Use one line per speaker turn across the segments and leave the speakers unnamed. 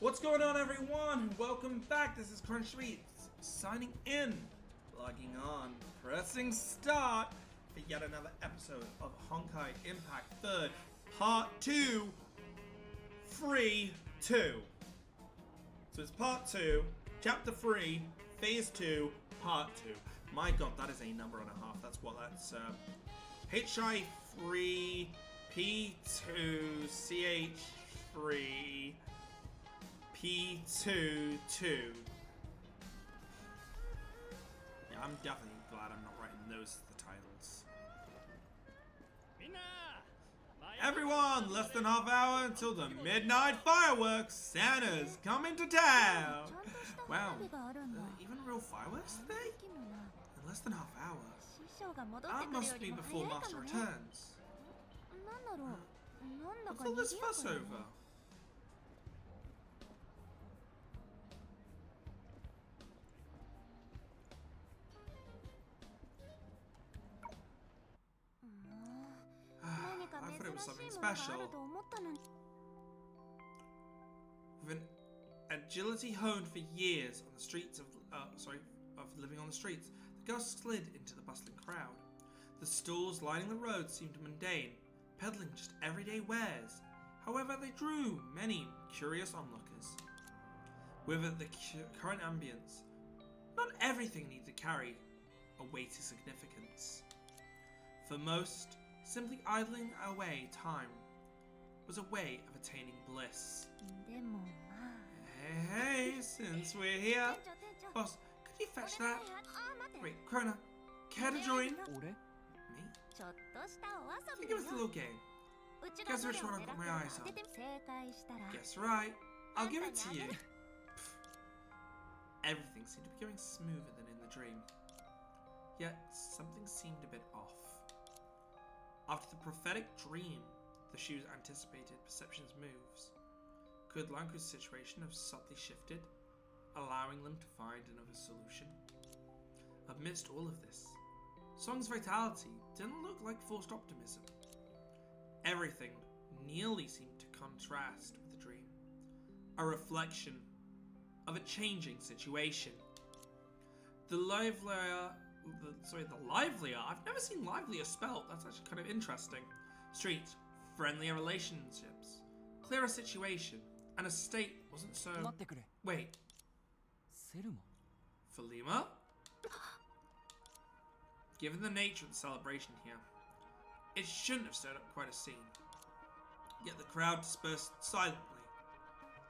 What's going on, everyone? Welcome back. This is Chibi signing in, logging on, pressing start for yet another episode of Honkai Impact 3rd, Part 2, Free 2. So it's Part 2, Chapter 3, Phase 2, Part 2. My god, that is a number and a half. That's what that's, HI3, P2, CH3, P2. Yeah, I'm definitely glad I'm not writing those as the titles. Everyone, less than half hour until the midnight fireworks. Santa's coming to town. Wow, even real fireworks today? In less than half hour. That must be before Master returns. What's all this fuss over? I thought it was something special. With an agility honed for years on the streets of living on the streets, the girl slid into the bustling crowd. The stalls lining the road seemed mundane, peddling just everyday wares. However, they drew many curious onlookers. With the current ambience, not everything needed to carry a weighty significance. For most, simply idling away time was a way of attaining bliss. Hey, since we're here, boss, could you fetch that? Wait, Krona, care to join? Me? Give us a little game. Guess which one I've got my eyes on? Guess right. I'll give it to you. Everything seemed to be going smoother than in the dream. Yet, something seemed a bit off. After the prophetic dream, the shoes anticipated perception's moves. Could Lanku's situation have subtly shifted, allowing them to find another solution? Amidst all of this, Song's vitality didn't look like forced optimism. Everything nearly seemed to contrast with the dream, a reflection of a changing situation. The livelier, I've never seen livelier spelt, that's actually kind of interesting. Streets, friendlier relationships, clearer situation, and a state wasn't so... Wait. Felima? Given the nature of the celebration here, it shouldn't have stirred up quite a scene. Yet the crowd dispersed silently,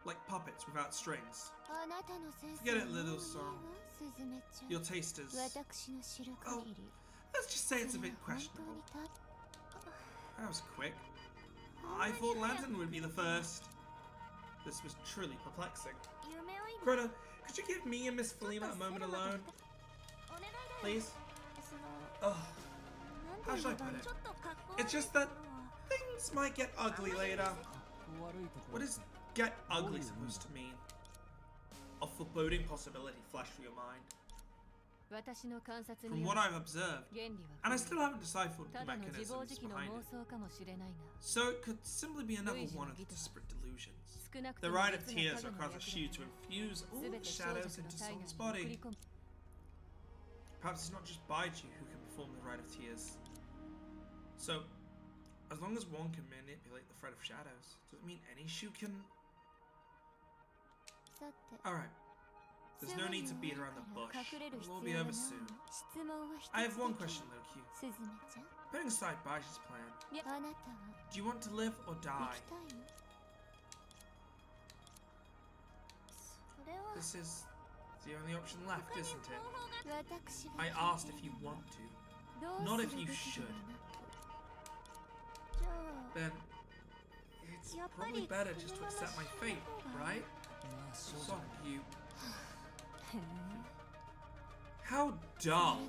like puppets without strings. Forget it, little song. Your taste is... Oh, let's just say it's a bit questionable. That was quick. I thought Lantern would be the first. This was truly perplexing. Greta, could you give me and Miss Felima a moment alone? Please? Oh, how should I put it? It's just that things might get ugly later. What is get ugly supposed to mean? A foreboding possibility flashed through your mind. From what I've observed, and I still haven't deciphered the mechanisms behind it, so it could simply be another one of the disparate delusions. The Rite of Tears requires a shoe to infuse all the shadows into Song's body. Perhaps it's not just Baiju who can perform the Rite of Tears. So, as long as one can manipulate the thread of shadows, does it mean any shoe can... Alright. There's no need to beat around the bush. It will be over soon. I have one question though, Q. Putting aside Baiji's plan, do you want to live or die? This is the only option left, isn't it? I asked if you want to, not if you should. Then, it's probably better just to accept my fate, right? Son, you... How dull!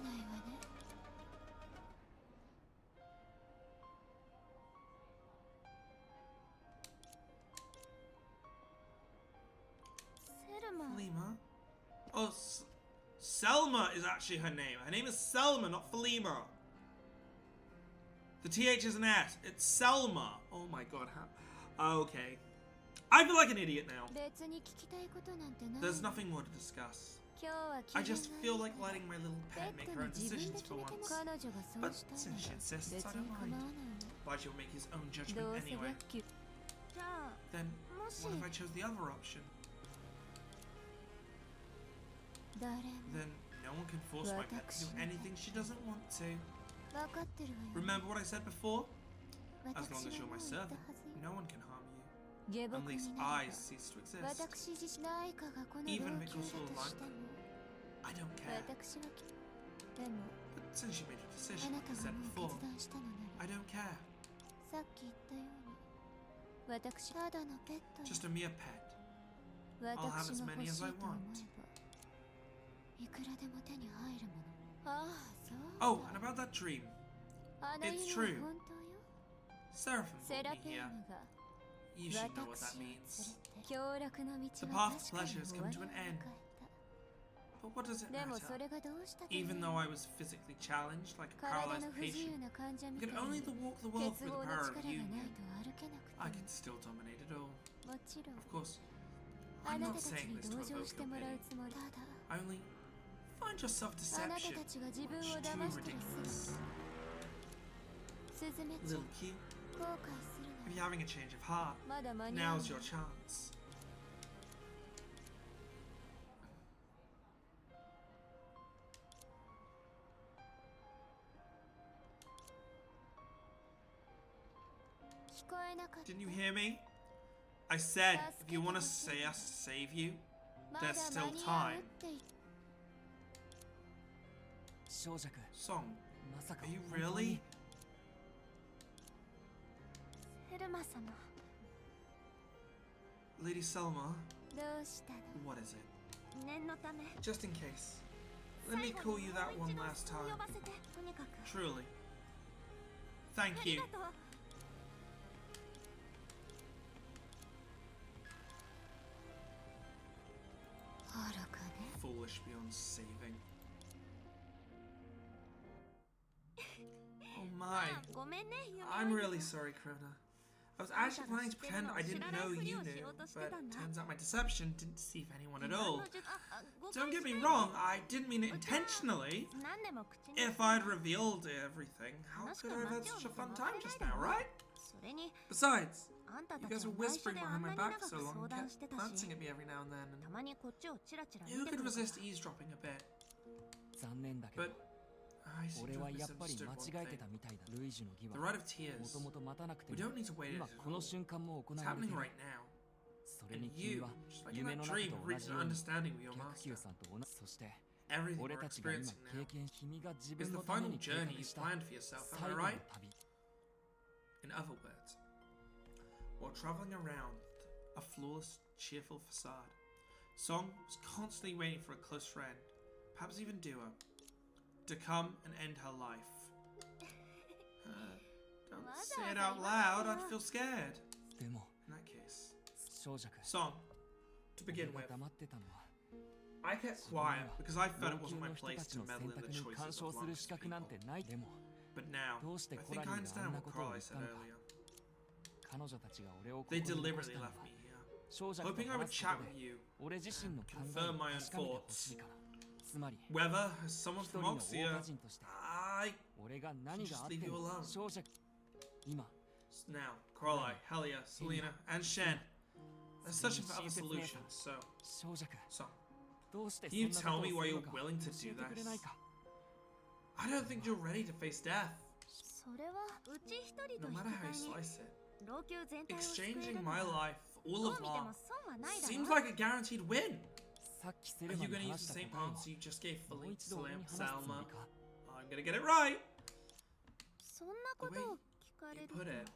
Felima? Oh, Selma is actually her name. Her name is Selma, not Felima. The TH is an S. It's Selma. Oh my god. How... Okay. I feel like an idiot now. There's nothing more to discuss. I just feel like letting my little pet make her own decisions for once. But since she insists, I don't mind. Baji will make his own judgment anyway. Then, what if I chose the other option? Then no one can force my pet to do anything she doesn't want to. Remember what I said before? As long as you're my servant, no one can harm you. Unless I cease to exist. Even if it costs all luck, I don't care. But since you made a decision, like I said before, I don't care. Just a mere pet. I'll have as many as I want. Oh, and about that dream. It's true. Seraphim brought me here. You should know what that means. The path to pleasure has come to an end. But what does it matter? Even though I was physically challenged like a paralyzed patient, I could only walk the world through the power of union. I can still dominate it all. Of course, I'm not saying this to evoke your pity. I only find your self-deception much too ridiculous. Little Q, if you're having a change of heart, now's your chance. Didn't you hear me? I said, if you want to say us to save you, there's still time. Song, are you really? Lady Selma, what is it? Just in case, let me call you that one last time. Truly. Thank you. Foolish beyond saving. Oh my. I'm really sorry, Krona. I was actually planning to pretend I didn't know you knew, but turns out my deception didn't deceive anyone at all. Don't get me wrong, I didn't mean it intentionally. If I'd revealed everything, how could I have had such a fun time just now, right? Besides, you guys were whispering behind my back so long, kept glancing at me every now and then, and who could resist eavesdropping a bit? But I seem to have misunderstood one thing. The rite of tears. We don't need to wait it at all. It's happening right now. And you, just like in that dream, have reached an understanding with your master. Everything we're experiencing now is the final journey you've planned for yourself, am I right? In other words, while traveling around a flawless, cheerful facade, Song was constantly waiting for a close friend, perhaps even doer, to come and end her life. Don't say it out loud, I'd feel scared. In that case, Song, to begin with, I kept quiet because I felt it wasn't my place to meddle in the choices of Long's people. But now, I think I understand what Carly said earlier. They deliberately left me here, hoping I would chat with you and confirm my own thoughts. Whether, as someone from Oxia, I can just leave you alone. Now, Carly, Helia, Selena, and Shen, they're searching for other solutions, so... Can you tell me why you're willing to do this? I don't think you're ready to face death. No matter how you slice it, exchanging my life for all of Long seems like a guaranteed win. Are you going to use the same answer you just gave Salma? I'm going to get it right. The way you put it,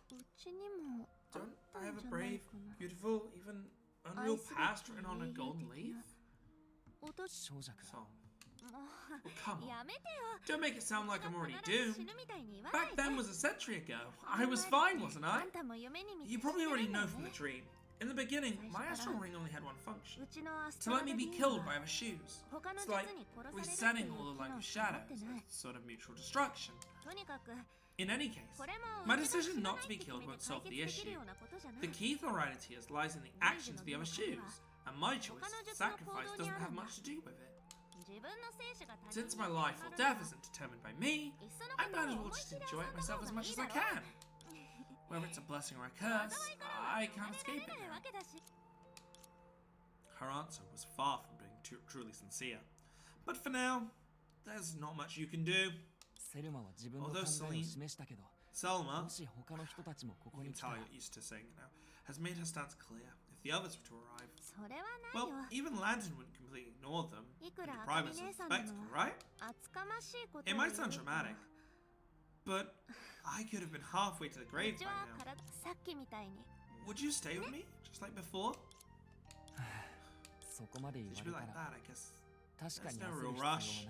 don't I have a brave, beautiful, even unreal past written on a golden leaf? Song. Well, come on. Don't make it sound like I'm already doomed. Back then was a century ago. I was fine, wasn't I? You probably already know from the dream. In the beginning, my astral ring only had one function. To let me be killed by other shoes. It's like resetting all the life of shadows. Sort of mutual destruction. In any case, my decision not to be killed won't solve the issue. The key to the right of tears lies in the actions of the other shoes, and my choice of sacrifice doesn't have much to do with it. Since my life or death isn't determined by me, I might as well just enjoy it myself as much as I can. Whether it's a blessing or a curse, I can't escape it now. Her answer was far from being truly sincere. But for now, there's not much you can do. Although Selma, you can tell I got used to saying it now, has made her stance clear. If the others were to arrive, well, even Lantern wouldn't completely ignore them and deprive us of the spectacle, right? It might sound dramatic, but I could have been halfway to the grave by now. Would you stay with me, just like before? It should be like that, I guess. There's no real rush.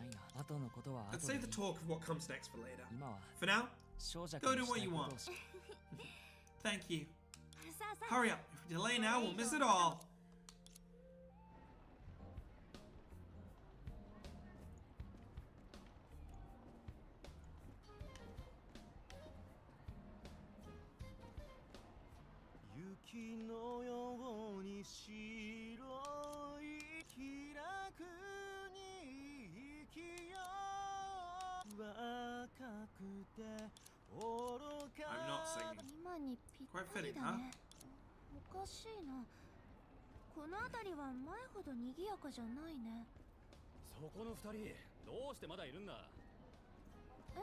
Let's save the talk of what comes next for later. For now, go do what you want. Thank you. Hurry up. If we delay now, we'll miss it all. I'm not singing. Quite fitting, huh?
おかしいな。この辺りは前ほど賑やかじゃないね。
そこの二人、どうしてまだいるんだ？
え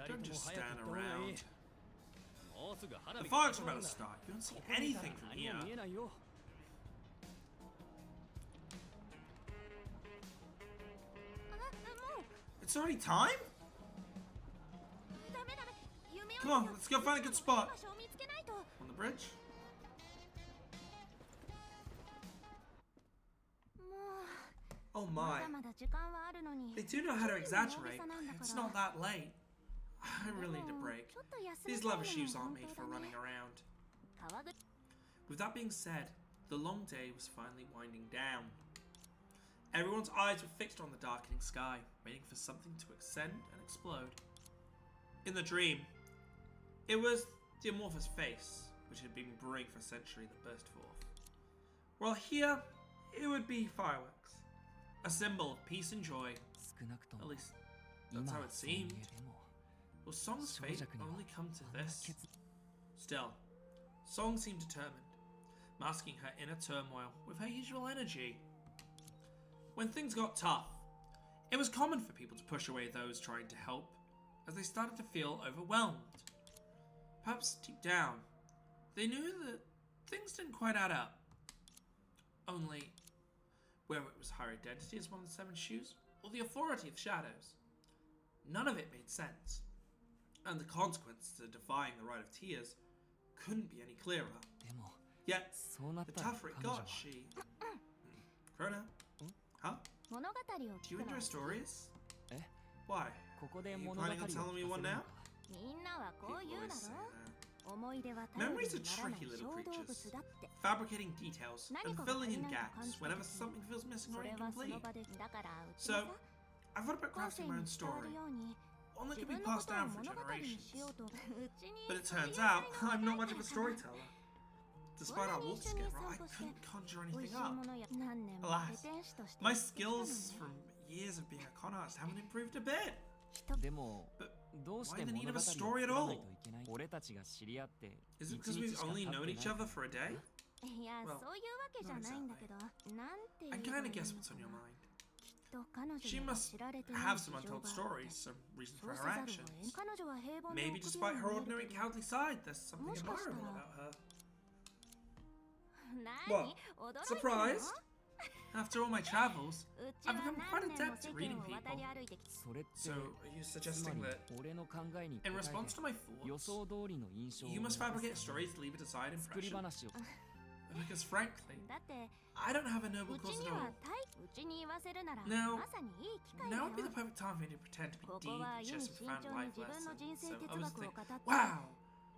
Don't just stand around. The fire's about to start. You don't see anything from here. It's already time? Come on, let's go find a good spot. On the bridge? Oh my. They do know how to exaggerate. It's not that late. I really need a break. These leather shoes aren't made for running around. With that being said, the long day was finally winding down. Everyone's eyes were fixed on the darkening sky, waiting for something to ascend and explode. In the dream, it was the amorphous face, which had been brewing for a century, that burst forth. While here, it would be fireworks. A symbol of peace and joy. At least, that's how it seemed. Will Song's fate only come to this? Still, Song seemed determined, masking her inner turmoil with her usual energy. When things got tough, it was common for people to push away those trying to help, as they started to feel overwhelmed. Perhaps deep down, they knew that things didn't quite add up. Only, whether it was her identity as one of the Seven Shoes, or the authority of the Shadows, none of it made sense. And the consequences of defying the Rite of Tears couldn't be any clearer. Yet, the tougher it got, she... Krona? Huh? Do you enjoy stories? Why? Are you planning on telling me one now? People always say that. Memories are tricky little creatures, fabricating details and filling in gaps whenever something feels missing or incomplete. So, I thought about crafting my own story. One that could be passed down for generations. But it turns out, I'm not much of a storyteller. Despite our walk together, I couldn't conjure anything up. Alas, my skills from years of being a con artist haven't improved a bit. But why the need of a story at all? Is it because we've only known each other for a day? Well, not exactly. I kinda guess what's on your mind. She must have some untold stories, some reasons for her actions. Maybe despite her ordinary cowardly side, there's something admirable about her. What? Surprised? After all my travels, I've become quite adept at reading people. So, are you suggesting that, in response to my thoughts, you must fabricate stories to leave a desired impression? Because frankly, I don't have a noble cause at all. Now would be the perfect time for me to pretend to be deep and share some profound life lessons, so others think, wow,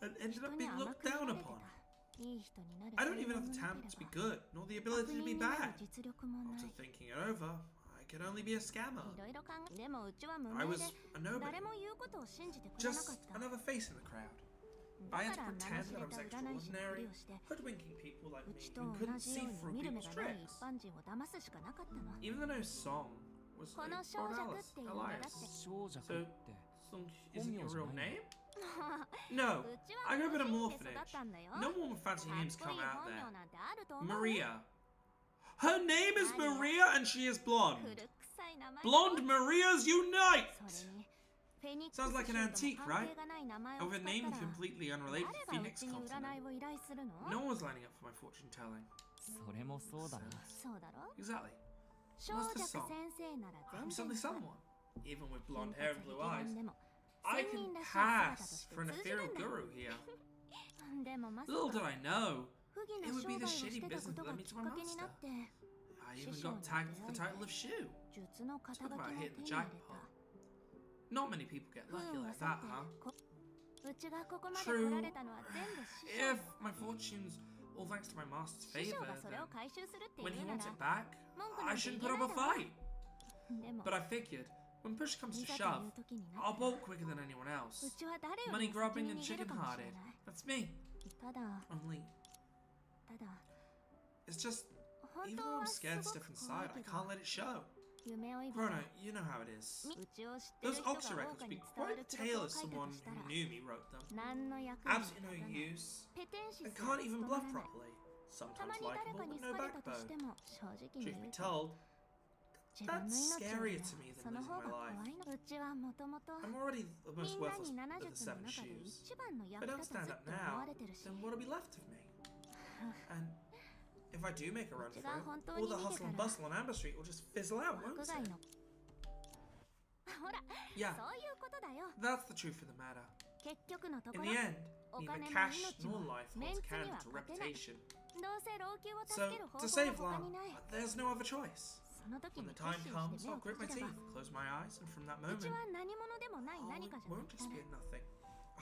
and ended
人
up
に
being
甘
looked
く見ら
down
れて
upon.
た。いい人になる
I don't
才
even
能
have
も
the
な
talent
け
to be
れば
good, nor the
悪
ability to
人
be
になる
bad.
実力もない。
After thinking it over, I could only be a scammer.
いろいろ考えでもうちは無
I
名
was
で
a nobody,
誰も言うことを信じてくれなか
just
った
another face in the crowd.
だ
I
か
had to
ら名の
pretend
知
that
れ
I was
た占い師のふり
extraordinary,
をして
hoodwinking people like
う
me
ちと
who
同
couldn't
じよ
see
うに
through
見る目
people's
がない一
tricks.
般人を騙すしかなかったの。
Even though no song was
こ
a
の少女
Alice.
っていう名だって
少女
So,
って
isn't your real name? No,
うち
I
は
grew up in a
無人で育った
orphanage.
んだよ。
No one with
か
fancy
っ
names
こい
come
い
out
本
there.
名なんてあると思う？
Maria. Her name is Maria and she is blonde.
古臭い名前。
Blonde Marias unite!
それにフェニックス
Sounds like an
シー
antique,
とも関係がない名前を
Of
使
a
った
name
ら
completely unrelated to
誰がう
Phoenix
ちに占
continent.
いを依頼するの？
No one's lining up for my fortune telling.
それもそうだな。
そうだろ？
Exactly.
小
What's
弱
the song?
先生なら
I'm
全
suddenly
然わかる。
someone. Even with blonde
金
hair
髪
and blue
壁
eyes.
眼でも
I
仙
can
人らしい姿と
pass
して
for an
通じる
ethereal
んだよ。
guru here.
でもまさ
Little did
か
I know.
不義
It
な
would
商
be
売
the
を
shady
してた
business
こと
that
が
led me
き
to
っ
my
かけにな
master.
って
I even got tagged with the title of shoe.
術の肩書
Talk
きを
about
手に
hitting
入
the
れ
jackpot.
た。
Not many people get
不
lucky
運を
like
去
that,
って
huh?
うちがここまで
True.
来られたのは全部師匠
If my fortune's all thanks to my master's
師匠
favor,
がそれを
then
回収するって
when
言
he
うな
wants
ら
it back,
文句な
I
んて言
shouldn't
え
put
な
up
い
a
だろ。
fight.
でも
But I figured, when push comes
い
to
ざと
shove,
いう時にな
I'll
って
bolt quicker than anyone
う
else.
ちは誰よ
Money
りも先
grubbing
に
and
逃げる
chicken
かもしれ
hearted.
ない。
That's me.
ただ
Only,
ただ
it's just,
本
even
当
though
は
I'm
す
scared
ご
stiff
く
inside,
怖い
I
け
can't
ど
let it show.
夢追い人
Bruno,
が
you know how it is.
うちを知ってる
Those
人が
Oxford
豪
records
華
would
に
be
伝わ
quite
る
a
記
tale
録を
if
書いた
someone
とした
who
ら
knew me wrote them.
何の役にも
Absolutely
立
no
たない
use.
ペテンシ
And
スな
can't
やつ
even
と
bluff
ならない
properly.
たま
Sometimes
に誰
likable,
かに
but
好
no
かれたとし
backbone.
ても正直に
Truth
言
be
うと
told,
自分の
that's
命よ
scarier
り
to
も
me than
その
losing
方
my
が
life.
怖いのうちはもともと
I'm already the
み
most
んな
worthless
に7
of the
術の
seven
中で
shoes.
一番の
If
役
I don't
立た
stand
ずっ
up
て思わ
now,
れてるし
then what'll be left of me? And if I do make a run
うち
for
が
it,
本当
all
に
the
逃げ
hustle
た
and
ら
bustle on Amber Street will just fizzle out,
枠
won't
外
it?
のほら
Yeah,
そういうことだよ
that's the truth of the matter.
結局のとこ
In
ろ
the end,
お
neither
金も
cash
命
nor
も
life
メン
holds
ツ
candle
には
to
勝てない
reputation.
どうせ老朽を
So,
助ける方
to
法
save
は他
long,
にない
there's no other choice.
その時
When
に
the
決
time
心して
comes,
目を
I'll grit
閉
my
じれば
teeth, close my eyes, and from that
うち
moment,
は何者でもない
oh,
何
it
かじゃな
won't
く
just
て
be nothing.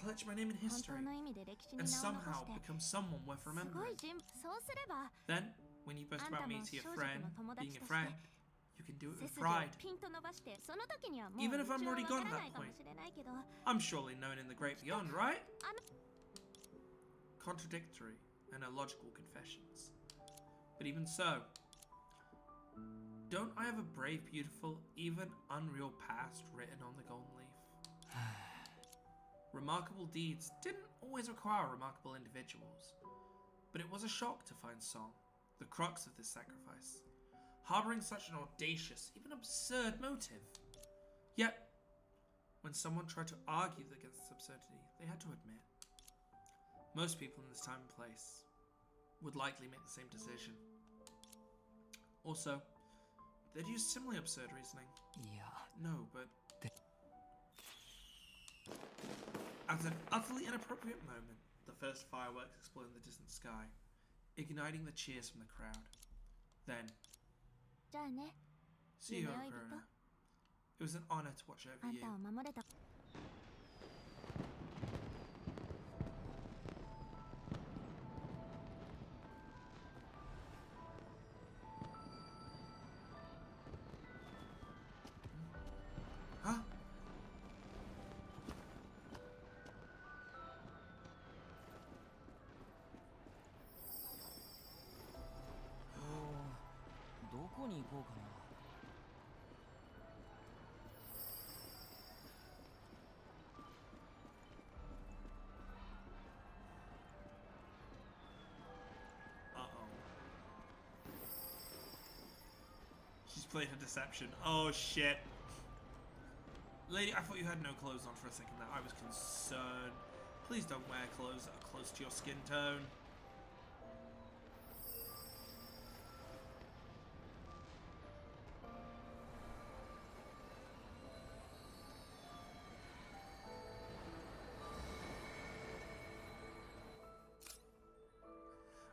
I'll let you my name in
本
history,
当の意味で歴史に
and
名を残
somehow
して
become someone worth
すごい
remembering.
人そうすれば
Then, when you boast
あんた
about
も
me to
小
your
弱
friend,
の友達
being
と
a
して
friend, you can do it
背
with
筋を
pride.
ピンと伸ばしてその時にはもう
Even
う
if I'm
ちは
already
わ
gone
から
at
ない
that
かも
point.
しれないけど
I'm surely known in the great beyond, right? Contradictory and illogical confessions. But even so, don't I have a brave, beautiful, even unreal past written on the golden leaf? Remarkable deeds didn't always require remarkable individuals, but it was a shock to find Song, the crux of this sacrifice, harboring such an audacious, even absurd motive. Yet, when someone tried to argue against this absurdity, they had to admit, most people in this time and place would likely make the same decision. Also, they'd use similarly absurd reasoning.
いや
No, but... At an utterly inappropriate moment, the first fireworks exploded in the distant sky, igniting the cheers from the crowd. Then,
じゃあね
see you,
夢追い人
Corona. It was an honor to watch
あ
over
ん
you.
たを守れた
Huh?
どこに行こうかな。
Uh-oh. She's played her deception. Oh, shit. Lady, I thought you had no clothes on for a second there. I was concerned. Please don't wear clothes that are close to your skin tone.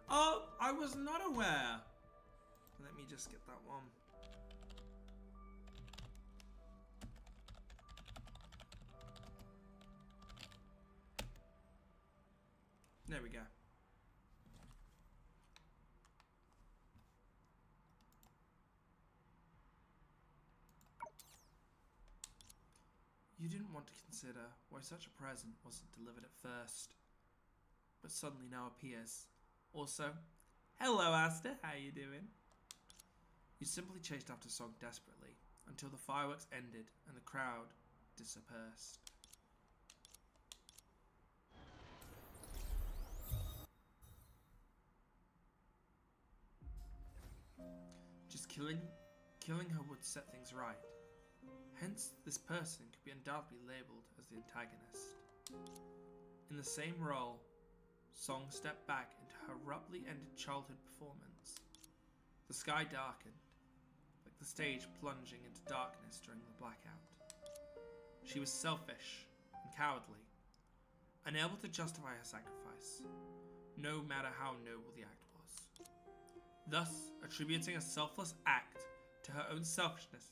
Oh, I was not aware. Let me just get that one. There we go. You didn't want to consider why such a present wasn't delivered at first, but suddenly now appears. Also, hello Asta, how you doing? You simply chased after Song desperately until the fireworks ended and the crowd dispersed. Killing her would set things right. Hence, this person could be undoubtedly labelled as the antagonist. In the same role, Song stepped back into her abruptly ended childhood performance. The sky darkened, like the stage plunging into darkness during the blackout. She was selfish and cowardly, unable to justify her sacrifice, no matter how noble the act was. Thus, attributing a selfless act to her own selfishness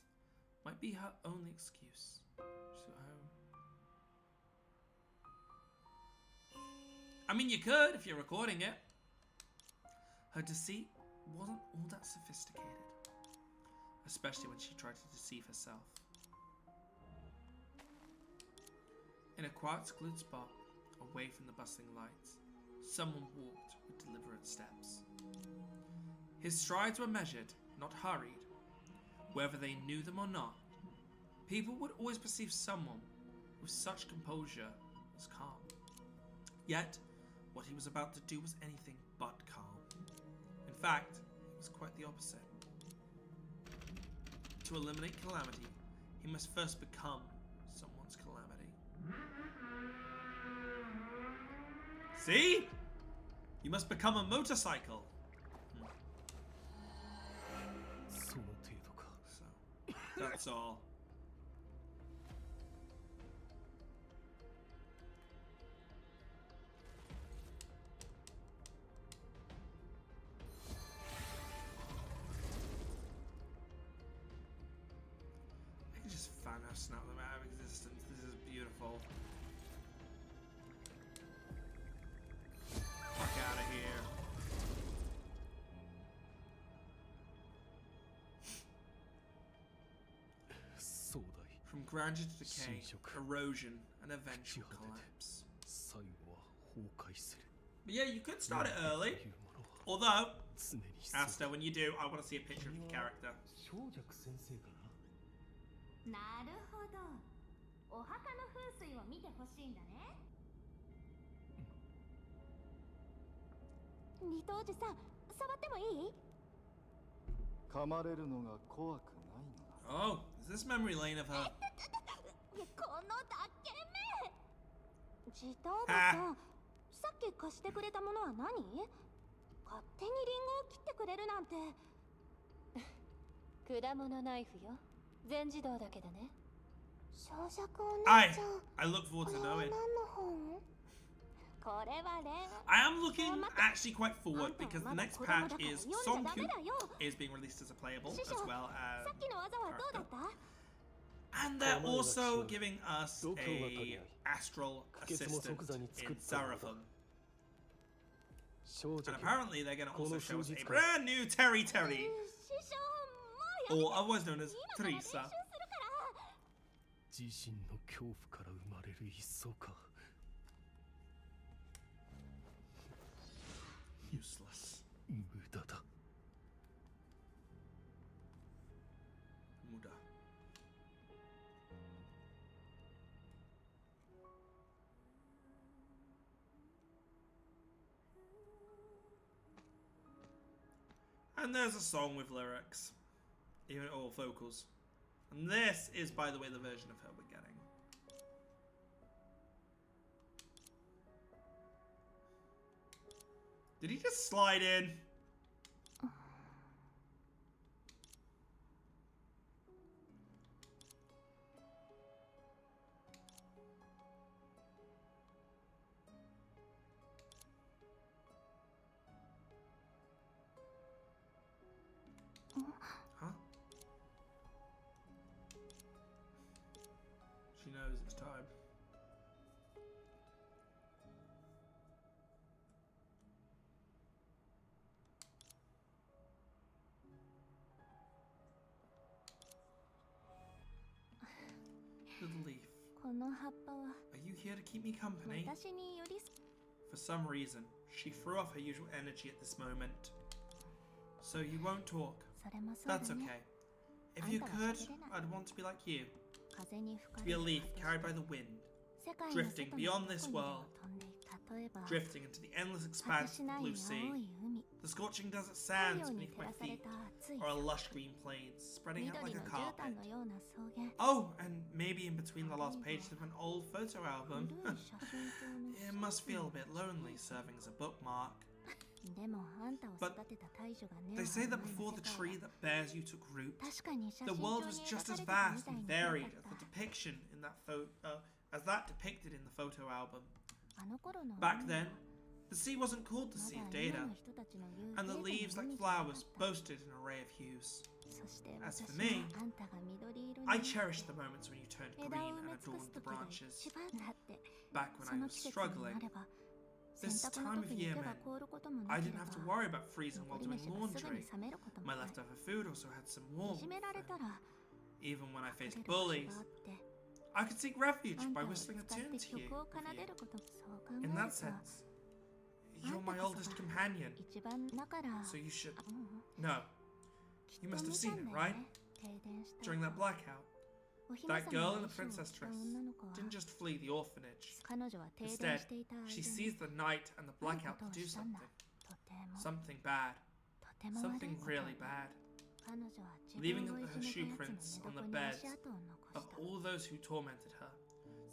might be her only excuse. She's at home. I mean, you could if you're recording it. Her deceit wasn't all that sophisticated, especially when she tried to deceive herself. In a quiet, secluded spot, away from the bustling lights, someone walked with deliberate steps. His strides were measured, not hurried. Whether they knew them or not, people would always perceive someone with such composure as calm. Yet, what he was about to do was anything but calm. In fact, it was quite the opposite. To eliminate calamity, he must first become someone's calamity. See? You must become a motorcycle. So, that's all. I can just Fanart snap them out of existence. This is beautiful. Fuck out of here. From grandeur to decay, erosion, and eventual collapse. But yeah, you could start it early. Although, Asta, when you do, I want to see a picture of your character.
なるほど。お墓の風水を見てほしいんだね。二等寺さん、触ってもいい？
噛まれるのが怖くないのだ。
Oh, is this memory lane of her?
このだけめ。ジターバさん、さっき貸してくれたものは何？勝手にリンゴを切ってくれるなんて。果物ナイフよ。全自動だけどね。小尺お姉ちゃん。
I look forward to knowing.
何の本？これは恋愛。
I am looking actually quite forward because the next patch is Songku is being released as a playable as well as
さっきの技はどうだった？
and they're also giving us a astral assistant in Seraphim. And apparently they're going to also show us a brand new Terry Terry,
師匠、もうやめて。
or otherwise known as
今から練習す
Teresa.
るから。
自身の恐怖から生まれる一層か。
Useless.
無駄だ。
Muda. And there's a song with lyrics, even all vocals. And this is, by the way, the version of her we're getting. Did he just slide in? Huh? She knows it's time. Little leaf,
この葉っぱは
are you here to keep me company?
私に寄り添
For some reason, she threw off her usual energy at this moment. So you won't talk.
それもそうだ
That's
ね。
okay. If you could, I'd want to be like you.
風に吹か
To
れ
be a
る
leaf
風
carried by the wind,
世界の
drifting
外の
beyond
ど
this
こにでも
world,
飛んで例えば
drifting into the endless
果て
expanse
し
of
ない
the blue
青
sea,
い海
the The scorching desert
太
sands
陽に
beneath
照
my
らされ
feet
た熱い
are a lush green plains spreading out
緑
like
の
a
絨
carpet.
毯のような草原
Oh, and maybe in between the last pages of an old photo album.
古い写真帳の
It must feel a bit lonely serving as a bookmark.
でもあんたを育てた大樹が根を
They
張
say
る
that
前
before
の
the
世界
tree
は
that bears you took root,
確かに写
the
真
world
帳
was
に
just
描か
as
れてたみ
vast
たい
and
に
varied
広か
as
っ
the depiction in that as that depicted in the photo album.
たあの頃の
Back
海は
then, the sea wasn't called the
ま
Sea
だ
of
今
Data,
の人たちの言う
and the
デー
leaves
タの
like
海じゃなかっ
flowers
た
boasted an array of hues.
そして
As
私
for me,
はあんたが緑色に
I
なって
cherished the moments when you turned
枝
green
を埋
and
め尽く
adorned
す
the
時が
branches.
一番だって
Back
そ
when I
の
was
季節に
struggling,
なれば洗
this
濯の
time of
時に
year
手が
meant
凍ることもな
I
けれ
didn't
ば
have to worry about freezing while
残り
doing
飯がすぐに
laundry.
冷めることも
My
ない
leftover food also had some
い
warmth.
じめられたら
Even when I
隠れ
faced
る場所
bullies,
があって
I could seek refuge
あんた
by
を
whistling a
使っ
tune
て
to you.
曲を奏でることそう考え
In
る
that
と
sense,
あ
you're
んた
my
こそ
oldest
が
companion,
一番だから
so you should
うん
know.
きっ
You
と
must have
見
seen
たん
it,
だよ
right?
ね停電した
During that
後
blackout,
お姫
that
様
girl
の
in the
衣装を
princess
着た
dress
女の子は
didn't just flee the orphanage.
彼女は停電
Instead,
していた間
she
に
seized the night and the
ある
blackout
こと
to
を
do
したんだ
something.
とても
Something bad.
とても悪い
Something
こと
really bad.
彼女は自
Leaving
分をい
her
じめ
shoe
たや
prints
つ
on
の
the
寝床に
beds
足跡を残
of
した
all those who tormented her,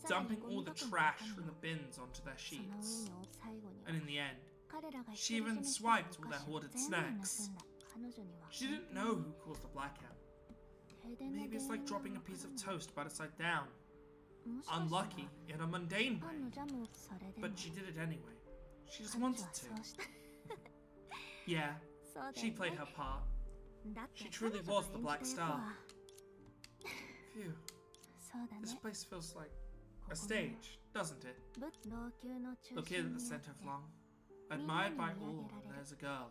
さらに
dumping
ゴ
all
ミ
the
箱の
trash
中
from
に
the bins onto their
その上
sheets.
に最後には
And in the end,
彼らが
she
独り
even
占めした
swiped
お
all
菓
their
子を
hoarded
全部
snacks.
盗んだ彼女には
She didn't know who caused the blackout.
停電の
Maybe it's
原
like
因は
dropping a
わから
piece of
ない
toast bite side down.
もしかしたら
Unlucky in a mundane
パ
way.
ンのジャムをそれでも
But she did it anyway. She just
彼女
wanted
は
to.
そうした
Yeah,
そうだ
she
よ
played
ね
her part.
だって
She
彼
truly
女が
was the
演
Black
じた役
Star.
は
Phew,
そうだ
this
ね
place feels like
こ
a
こも
stage, doesn't it?
老朽の中
Look here
心
at the
にあっ
center of
て
Long. Admired by all, and there's a girl.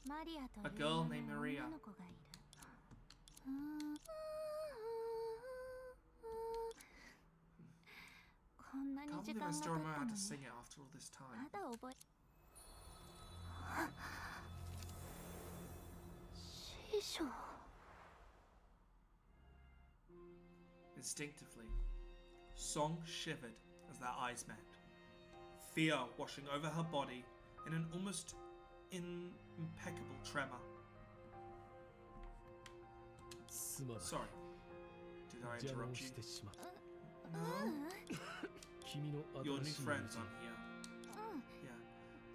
マリアと
A
いう
girl
名
named
の
Maria.
女の子がいるこんなに
Can't
時
believe
間
I
が
still
経っ
remember
た
how
の
to
に
sing it after all this
ま
time.
だ覚え師匠
Instinctively, Song shivered as their eyes met. Fear washing over her body in an almost impeccable tremor.
すまない
Sorry. Did I
邪魔
interrupt
を
you?
してしまった
No.
君の
Your new
新しい
friends
友
on
人
here.
うん
Yeah.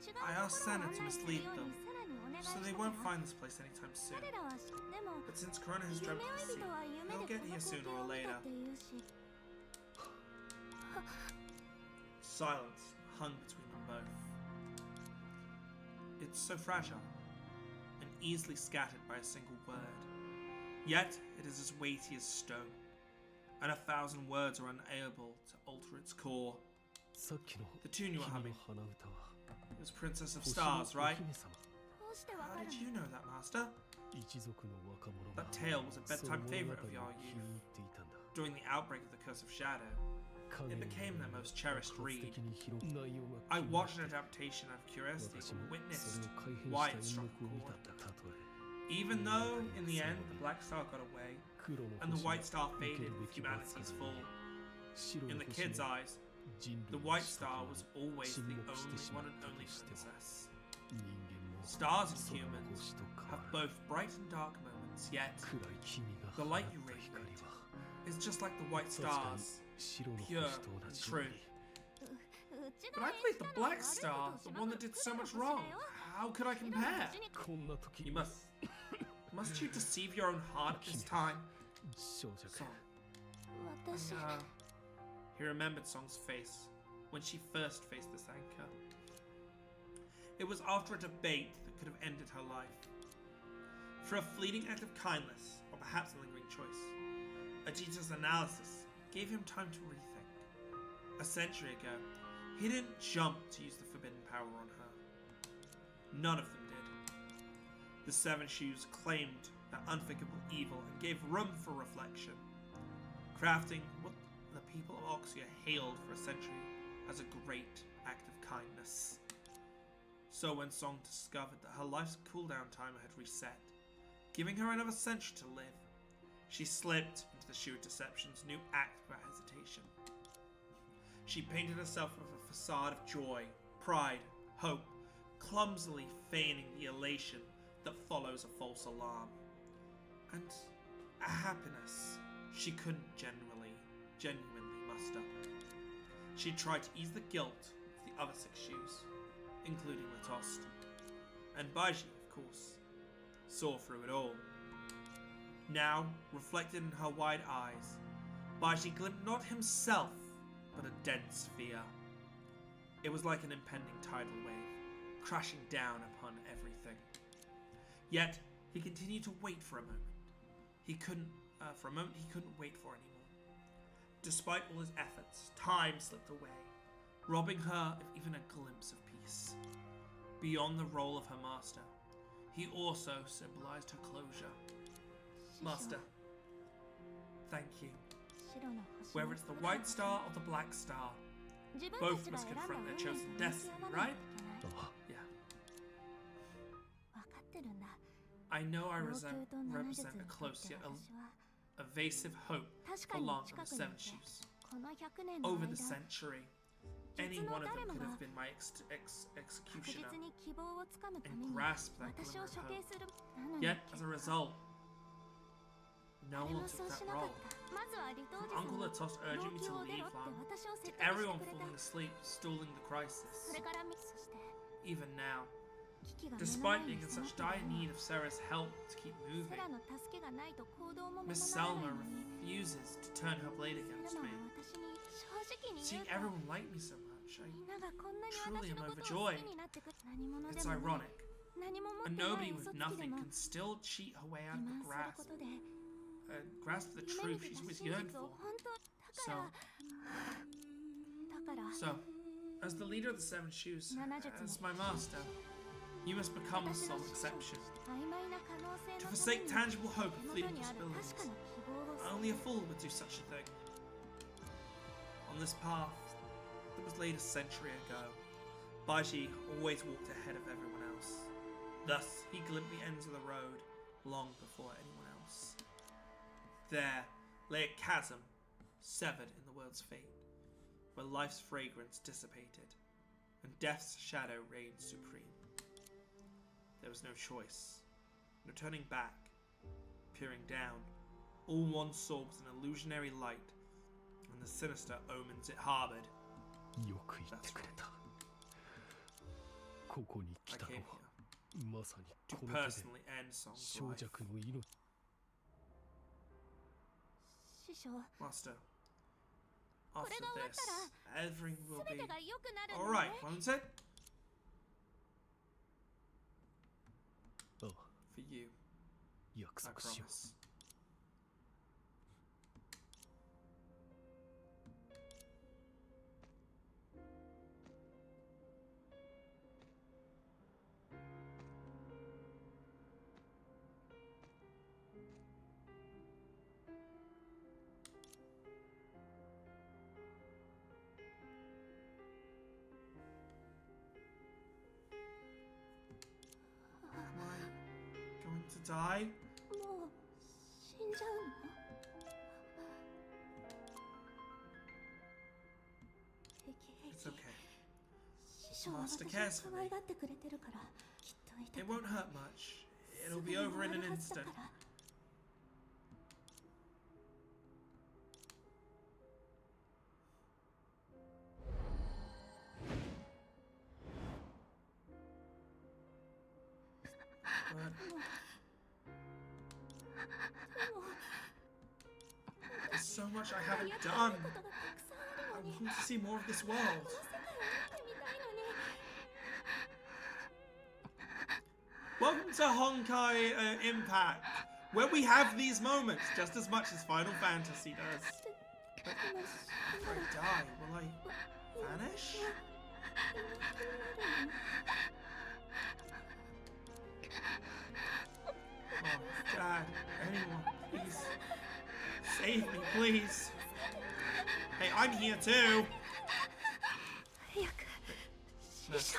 違う
I
と
asked
ころを
Santa
案
to
内する
mislead
よう
them,
にさらにお願い
so
した
they
か
won't
ら
find this place anytime soon.
彼らは知っても
But since Corona has
夢
dreamt of
追
the
い人は
sea,
夢
they'll
で
get
この
here
光
sooner
景を
or
見た
later.
っていうし
Silence hung between them both. It's so fragile, and easily scattered by a single word. Yet it is as weighty as stone, and 1,000 words are unable to alter its core.
さっきの
The tune you
君
were
の
humming
鼻歌は
it was Princess of
星の
Stars,
お
right?
姫様
どうしてわ
How
かる
did
の
you know that, Master?
一族の若者が
That tale was a
その
bedtime
物語を
favorite
気
of your
に
youth.
入っていたんだ
During the outbreak of the Curse of Shadow,
影
it
の
became their most cherished
爆発
read.
的に広く内容が
I
気になっ
watched
て
an adaptation out of curiosity
私
and
もそ
witnessed
れを改変
why
した
it struck
演目を
a
見た
chord.
んだたとえ
Even though, in the end, the Black Star got away,
黒の
and the
星が
White Star
受け
faded
るべ
with
き罰が
humanity's fall,
白
in
の
the
星
kids'
が
eyes,
人
the
類の
White
仕掛
Star
けを
was always the
沈
only
黙してしま
one
っ
and
た
only
としても
princess.
人間も
Stars and
空の
humans
星と変
have
わ
both
る
bright and dark moments, yet
暗い君が
the
放
light
っ
you
た
radiate
光は
is just like the White
確かに
Stars.
白の
pure
星と同
and
じ
true.
うち
But
が
I
演
played
じ
the
たのは
Black
悪い
Star,
ことを
the
しな
one
か
that
った
did so
黒の
much
星
wrong.
だよ
How could I
白の
compare?
星に
こんな時
You
に
must you deceive your own heart at this time?
少女か
Song.
私
He remembered Song's face when she first faced this anchor. It was after a debate that could have ended her life. For a fleeting act of kindness, or perhaps a lingering choice, Ajita's analysis gave him time to rethink. A century ago, he didn't jump to use the forbidden power on her. None of them did. The Seven Shoes claimed their unthinkable evil and gave room for reflection, crafting what the people of Oxia hailed for a century as a great act of kindness. So when Song discovered that her life's cooldown timer had reset, giving her another century to live, she slipped into the Shu Deception's new act without hesitation. She painted herself with a facade of joy, pride, hope, clumsily feigning the elation that follows a false alarm, and a happiness she couldn't genuinely muster. She tried to ease the guilt of the other 6 shoes, including Latost, and Baiji, of course, saw through it all. Now, reflected in her wide eyes, Baiji glimpsed not himself, but a dense fear. It was like an impending tidal wave, crashing down upon everything. Yet, he continued to wait for a moment. He couldn't wait for anymore. Despite all his efforts, time slipped away, robbing her of even a glimpse of peace. Beyond the role of her master, he also symbolized her closure. Master, thank you. Whether it's the white star or the black star, both must confront their chosen destiny, right? Yeah. I know I represent a close yet evasive hope belonging to the 7 shoes. Over the century, any one of them could have been my executioner and grasped that glimmer of hope. Yet, as a result, no one took that role. From Uncle Latost urging me to leave Lan, to everyone falling asleep, stalling the crisis. Even now, despite being in such dire need of Sarah's help to keep moving, Miss Selma refuses to turn her blade against me. Seeing everyone like me so much, I truly am overjoyed. It's ironic. A nobody with nothing can still cheat her way out of the grasp the truth she's always yearned for. So, as the leader of the 7 shoes, as my master, you must become the sole exception. To forsake tangible hope and fleeting possibilities, only a fool would do such a thing. On this path that was laid a century ago, Baiji always walked ahead of everyone else. Thus, he glimpsed the ends of the road long before anyone else. There lay a chasm, severed in the world's fate, where life's fragrance dissipated, and death's shadow reigned supreme. There was no choice, no turning back. Peering down, all one saw was an illusionary light, and the sinister omens it harbored. That's right. I came here to personally end Song's life. Master, after this, everything will be alright, won't it? For you, I promise. Die? It's okay. Master cares for me. It won't hurt much. It'll be over in an instant. But there's so much I haven't done. I want to see more of this world. Welcome to Honkai Impact, where we have these moments just as much as Final Fantasy does. But if I die, will I vanish? Oh, Dad, anyone, please. Save me, please. Hey, I'm here too. Master.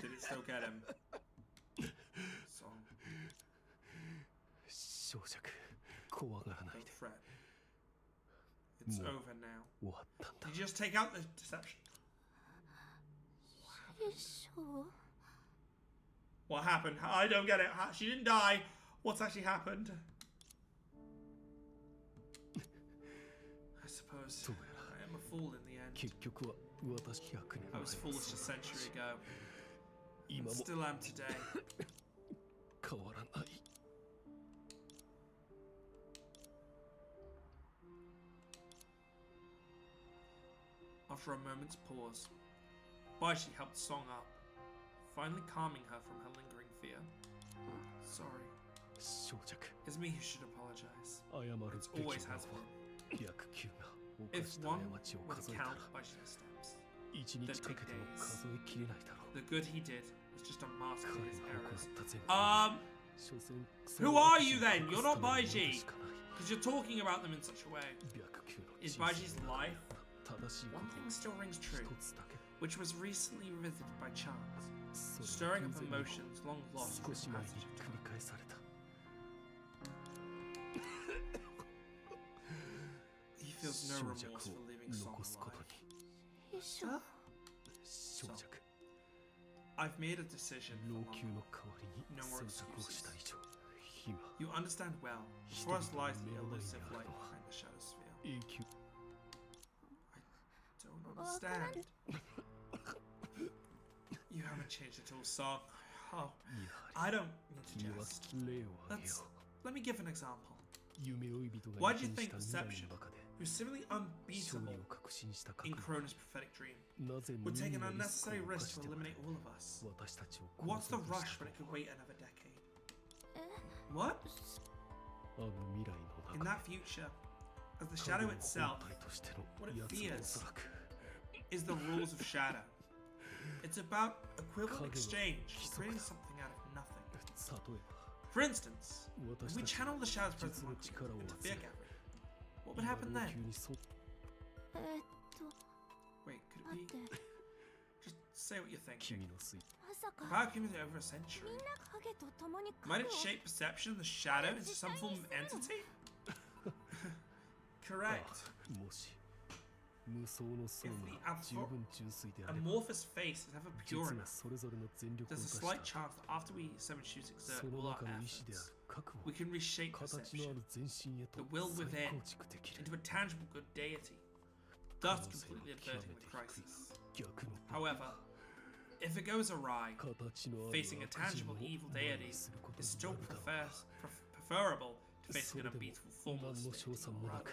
Did it still get him? Song.
小弱怖がらない
Don't
で
fret. It's
Mo-
over now.
終わったんだ
Did you just take out the deception?
師匠
What happened? I don't get it. She didn't die. What's actually happened? I suppose I am a fool in the end.
結局は私100年
I
前
was
の
foolish a century ago.
今
And
も
still am today.
変わらない
After a moment's pause, Baishi helped Song up, finally calming her from her lingering fear. Sorry.
小弱
It's me who should apologize.
謝る
It
べき
always
な
has
のは
been.
約9が犯
If
した
one
過ちを
were
数
to
えたら
count Baishi's steps,
1日かけても数えきれないだろう
the good he did was just a mask of
彼
his
が行
errors.
った全部
Who
所詮
are you then? You're not
隠すためのもの
Baiji.
しかない
Because you're talking about them in such a way.
白球の
Is
人
Baiji's
生の
life
正しいこ
one
と
thing still rings
一
true,
つだけ
which was recently revisited by chance,
それ
stirring
が
up
偶然にも
emotions long lost
少
with
し
the
前に
passage of
繰り
time.
返された
He feels no
小
remorse
弱
for
を
leaving Song
残すこと
alive.
に
師匠
小弱
I've made a decision
老
for
朽
long.
の代わりに
No more
選択をした以上
You understand well.
今
For us
人々
lies
の
the
目の前に
elusive
あ
light
るのは
behind the shadow sphere.
永久
Don't understand. You haven't changed at all, Song. Oh,
やは
I don't mean
り
to
君は
jest.
例を挙げ
Let's
よ
let me give an example.
う夢追い人
Why
が
do you
意見
think
した未来
perception,
の中で
who's seemingly
勝
unbeatable
利を確信した覚
in
悟
Krona's prophetic dream,
なぜ
would
無
take
意
an
味なリスク
unnecessary
を冒
risk
し
to
てま
eliminate
で
all of us?
私たちを
What's
殺
the
そうと
rush
した
when it
の
could
は
wait another decade? What?
あの未来
In
の中
that future, as the
で
shadow
影の
itself
本体としての
what it
奴は
fears
おそらく
is the rules of shadow. It's about equivalent
影の
exchange,
規則
creating
だ
something out of nothing.
例えば
For instance,
私
if we
たち
channel the shadow's
術
presence
の
into
力を
fear
集め
gathering, what would happen
今
then?
老朽に沿っ
Wait, could
待っ
it
て
be? Just say what you're
君
thinking.
の推
まさか
Power accumulated over a century.
みんな影と共に
Might
影
it
を
shape perception of the shadow into some form of entity? Correct.
もし無双の層
If
が
the
十分純粋であれば
Amorphous face is ever
実
pure
が
enough.
それぞれの全力を
There's
出
a
し
slight
た
chance that after we summon shoes
そ
exert
の
all our
中の意志であ
efforts,
る覚悟
we can reshape
形のあ
perception
る全身へと
the will
再
within
構築できる
into a tangible good deity, thus
可能性は
completely
極
averting
め
the
て低い
crisis.
逆の
However, if it goes awry,
形のある
facing a
悪人
tangible
を
evil
前
deity
にすること
is
に
still
なるだろう
preferable to facing
そ
an
れでも
unbeatable
不満
formless
の
deity,
賞賛
or
もな
rather,
く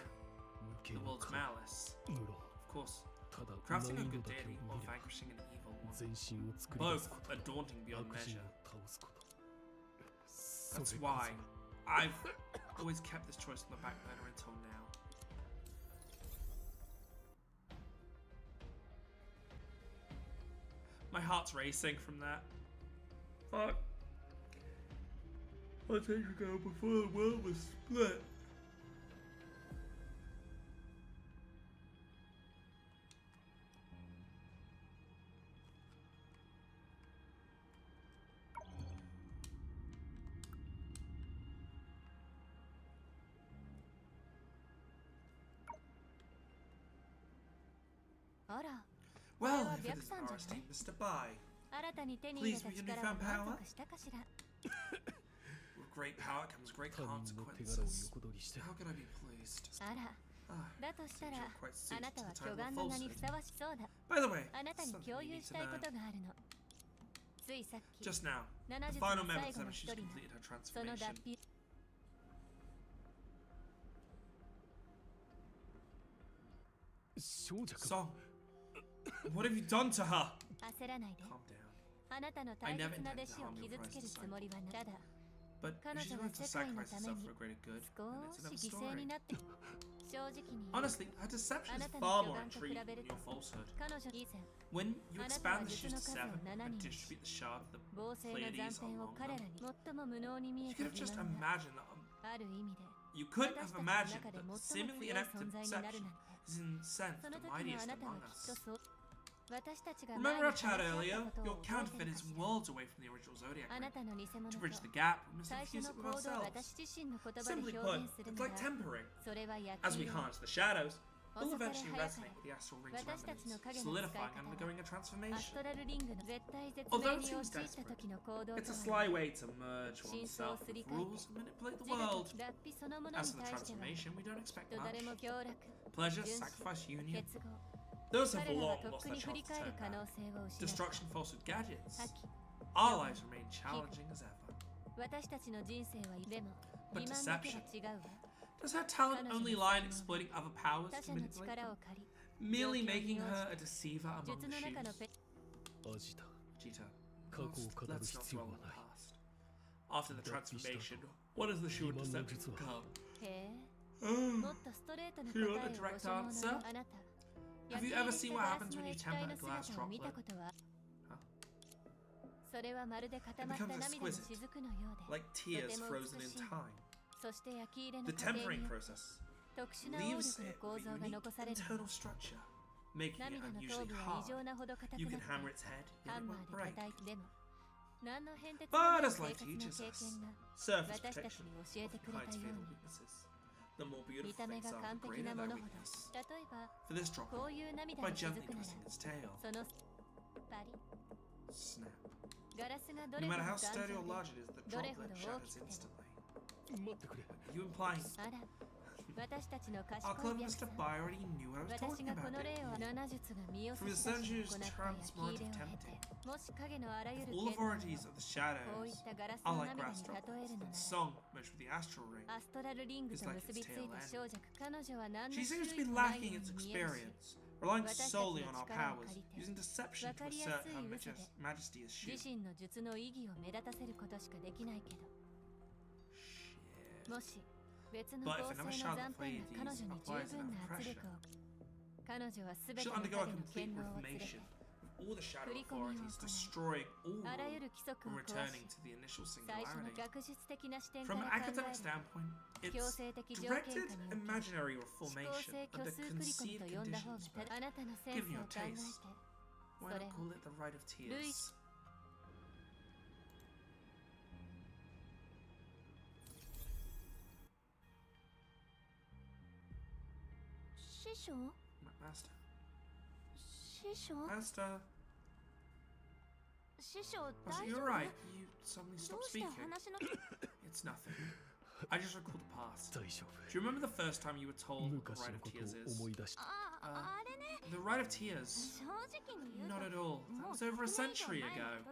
無
the
形の
world's
神
malice.
無論
Of course,
ただ
crafting
難
a
易
good
度だけを
deity
見
or
れば
vanquishing an evil one,
全身を作り出
both
すこと
are daunting beyond
悪人
measure.
を倒すことそ
That's
れこ
why
そ
I've always kept this choice on the back burner until now. My heart's racing from that. Fuck. 1 century ago, before the world was split. Well, if it isn't our esteemed Mr. Bai,
新たに手に入れた
Please, with your
力は
newfound power?
満足したかしら
with great power comes great
他人の手柄を
consequences.
横取りして
How could I be pleased?
あら
Ah,
だとしたら
seems you're quite
あ
suited
なた
to
は
the
巨
title
岩
of
の名に
falsehood.
ふさわしそうだ
By the way,
あなたに
something
共
you
有
need
し
to
たいこ
know.
とがあるのついさっき
Just now,
70
the
の
final member
最
of
後
the
の
Seven
一
Shoes
人が
completed her
その脱
transformation.
皮
小弱
Song, what have you done to her?
焦らないで
Calm down.
あなたの大切な弟子を傷つけるつもりはなただ
But
彼
she's
女が
willing to
世界の
sacrifice
ため
herself
に
for a greater good,
少
and it's
し
another
犠牲に
story.
なって正直に言う
Honestly, her deception
あ
is
なた
far
の
more
巨岩と比
intriguing
べ
than
ると
your falsehood.
彼女以前
When you
あなたは
expand the
術
shoes
の
to
数を
7
7
and
人に
distribute the shard, the
暴走の
Pleiades
残
are
点を
long
彼ら
numbered.
に最も無能に見え
You
て
could have
し
just
まうんだ
imagined that.
ある意味で
You could
私
have
たちの
imagined
中で
that
最も
seemingly
強い
inept
存在になる
deception
なんて
is in sense
その
the
時のあ
mightiest
なたは
among
きっと
us.
そう
Remember our chat earlier? Your counterfeit is worlds away from the original Zodiac ring. To bridge the gap, we must infuse it with ourselves. Simply put, it's like tempering. As we harness the shadows, we'll eventually resonate with the astral ring's remedies, solidifying and undergoing a transformation. Although it seems desperate, it's a sly way to merge oneself with rules and manipulate the world. As for the transformation, we don't expect much. Pleasure, sacrifice, union. Those have long lost their chance to turn back. Destruction forced with gadgets. Our lives remain challenging as ever. But deception. Does her talent only lie in exploiting other powers to manipulate them? Merely making her a deceiver among the shoes? Jita, let's not dwell on the past. After the transformation, what does the shoe of deception become? Do you want a direct answer? Have you ever seen what happens when you temper a glass droplet? Huh? It becomes exquisite, like tears frozen in time. The tempering process leaves it with a unique internal structure, making it unusually hard. You can hammer its head, yet it won't break. But as life teaches us, surface protection often hides fatal weaknesses. The more beautiful things are, the greater their weakness. For this droplet, by gently twisting its tail. Snap. No matter how sturdy or large it is, the droplet shatters instantly. Are you implying our clever Mr. Bai already knew what I was talking about, didn't he? From the Senju's transmutative tempting, all authorities of the shadows are like grass droplets, and song, merged with the astral ring, is like its tail end. She seems to be lacking its experience, relying solely on our powers, using deception to assert her majesty as Shu. But if another shadow of Pleiades applies enough pressure, she'll undergo a complete reformation, with all the shadow authorities destroying all rule and returning to the initial singularity. From an academic standpoint, it's directed imaginary reformation under conceived conditions, but given your taste, why not call it the Rite of Tears? Master. Master. Master, you're right. You suddenly stopped speaking. It's nothing. I just recalled the past. Do you remember the first time you were told what the Rite of Tears is? The Rite of Tears? Not at all. That was over a century ago.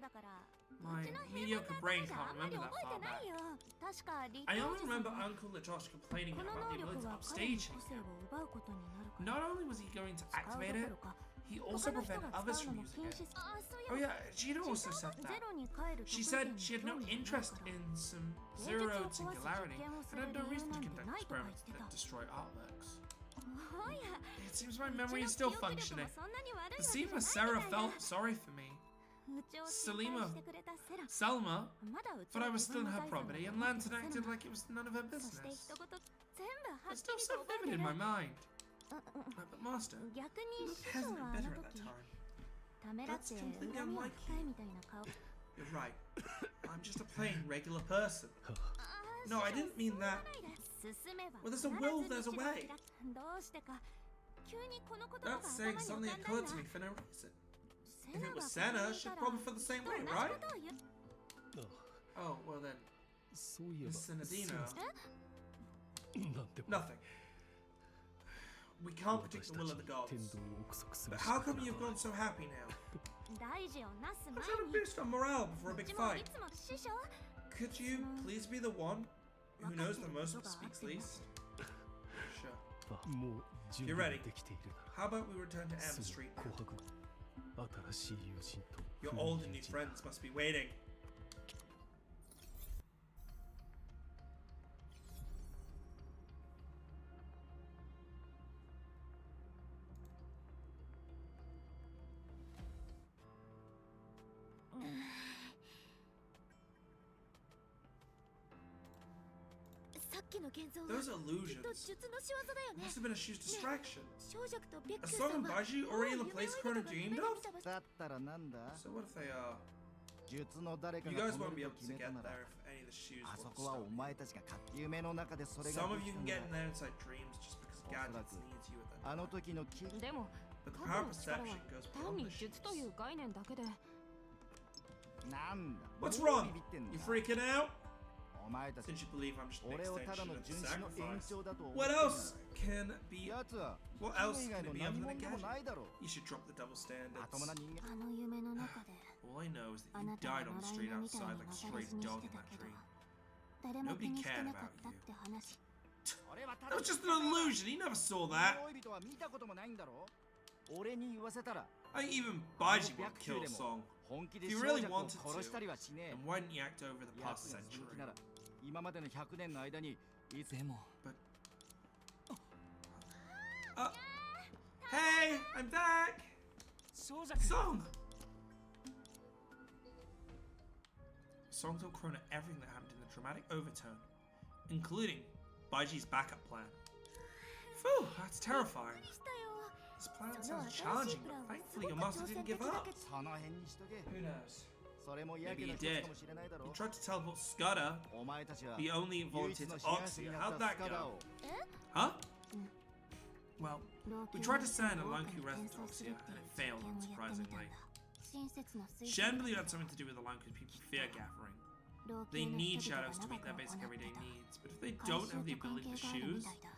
My mediocre brain can't remember that far back. I only remember Uncle Josh complaining about the ability to upstage him. Not only was he going to activate it, he also prevented others from using it. Oh yeah, Gina also said that. She said she had no interest in some zero singularity and had no reason to conduct experiments that destroy artworks. It seems my memory is still functioning. The Seema Sarah felt sorry for me. Selma thought I was still in her property, and Lantern acted like it was none of her business. It's still so vivid in my mind. But Master, you looked hesitant and bitter at that time. That's completely unlikely. You're right. I'm just a plain, regular person. No, I didn't mean that. Where there's a will, there's a way. That's saying something occurred to me for no reason. If it was Senna, she'd probably feel the same way, right? Oh, well then, Miss Senadino. Nothing. We can't predict the will of the gods. But how come you've gone so happy now? I'm trying to boost our morale before a big fight. Could you please be the one who knows the most but speaks least? Sure. If you're ready, how about we return to Amber Street now? Your old and new friends must be waiting. Those illusions must have been a Shu's distraction. A song and Baiji already in the place Chrono dreamed of?
だったらなんだ
So what if they are?
術の誰か
You
が
guys
止め
won't be
る
able
と
to
決め
get
たなら
there if any of the Shus
あそ
want to
こは
stop
お前たちが勝手夢の中でそれが
Some
で
of
き
you
る
can
んだ
get in there inside dreams just because gadgets needs you at
あ
that
の
time.
時の記憶
でも
But the
過
power
去の力
perception
は
goes
単
beyond
に
the
術と
Shus.
いう概念だけで
なんだ
What's
もう
wrong?
ビビってんの
You
か
freaking out?
お前たち
Since you believe I'm just an
俺をただ
extension
の
of the
純真の延
sacrifice.
長だと思って
What
んだ
else can be?
やつは
What
君
else
以外
can
の
it be
何
other
者
than a
でもな
gadget?
いだろ
You should drop the double
まともな
standards.
人間
あの夢の中で
All I know is that
あ
you
なたは
died on the
野
street
良犬みたい
outside
に
like a
渡
stray
れずに
dog
して
in
た
that
けど
dream.
誰も気にして
Nobody cared
なか
about
ったって話
That was just an illusion. He never saw that.
恋人は見たこともないんだろ俺に言わせたら
I think even
あの
Baiji
白
would
球
kill
で
a
も
song.
本気で
If you
少
really
女を
wanted
殺したりはしね
Then why didn't you act over the
え
past
奴が本
century?
気なら今までの100年の間にいつ
でも
Hey, I'm back.
少女
Song. Song told Krona everything that happened in the dramatic overtone, including Baiji's backup plan. Phew, that's terrifying.
したよ
This plan sounds challenging, but thankfully your master didn't give up.
その辺にしとけ
Who knows?
それもや
Maybe
け
he
な一
did.
つかもしれないだ
He
ろ
tried to teleport Scudder,
お前たちは
but he only
唯一
volunteered
の
to
被害者
Oxia.
にな
How'd
った
that
スカダ
go?
を
Huh? Well,
老
we
朽
tried
の
to send a
オオカ
Lanku
に
resident
転送す
Oxia,
るって
and
いう
it
実
failed
験をやってみたん
unsurprisingly.
だ親切な推
She
薦
hadn't
だ
believed it
け
had something to do with the Lanku's people fear gathering.
老
They
朽の
need
人々が
shadows to
長
meet
く
their
行
basic
った
everyday
んだ
needs, but if they
回
don't
収
have the
と関
ability
係
to
があるみ
choose,
たいだ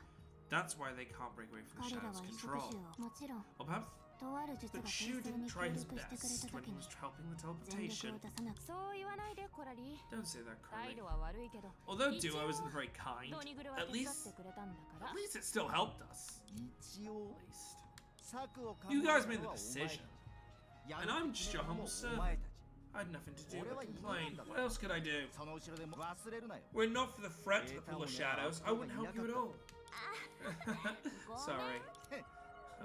that's why they can't break away from the
彼らは
shadow's
移植
control.
種をもちろん
Or perhaps
とある術
the
が
Shu
転送
didn't
に協
try his
力してくれ
best
た
when
時
he
に
was helping the
全力
teleportation.
を出さなくそう言わないでコラリ
Don't say that,
態
Curly.
度は悪いけど
Although
一
Duo
応
isn't very kind,
ドニグルは
at
手伝っ
least
てくれたんだから
at least it still helped us.
一応
At least.
策を考え
You
る
guys
の
made the
はお前
decision.
や
And
る
I'm
と
just
決
your
めたのも
humble
お前
servant.
たち
I had nothing to do
俺
but
は犬
complain.
なんだぞ。
What else could I do?
その後ろでも忘れるなよ
Were it not for the threat to the pool of shadows, I wouldn't help you at all. Sorry.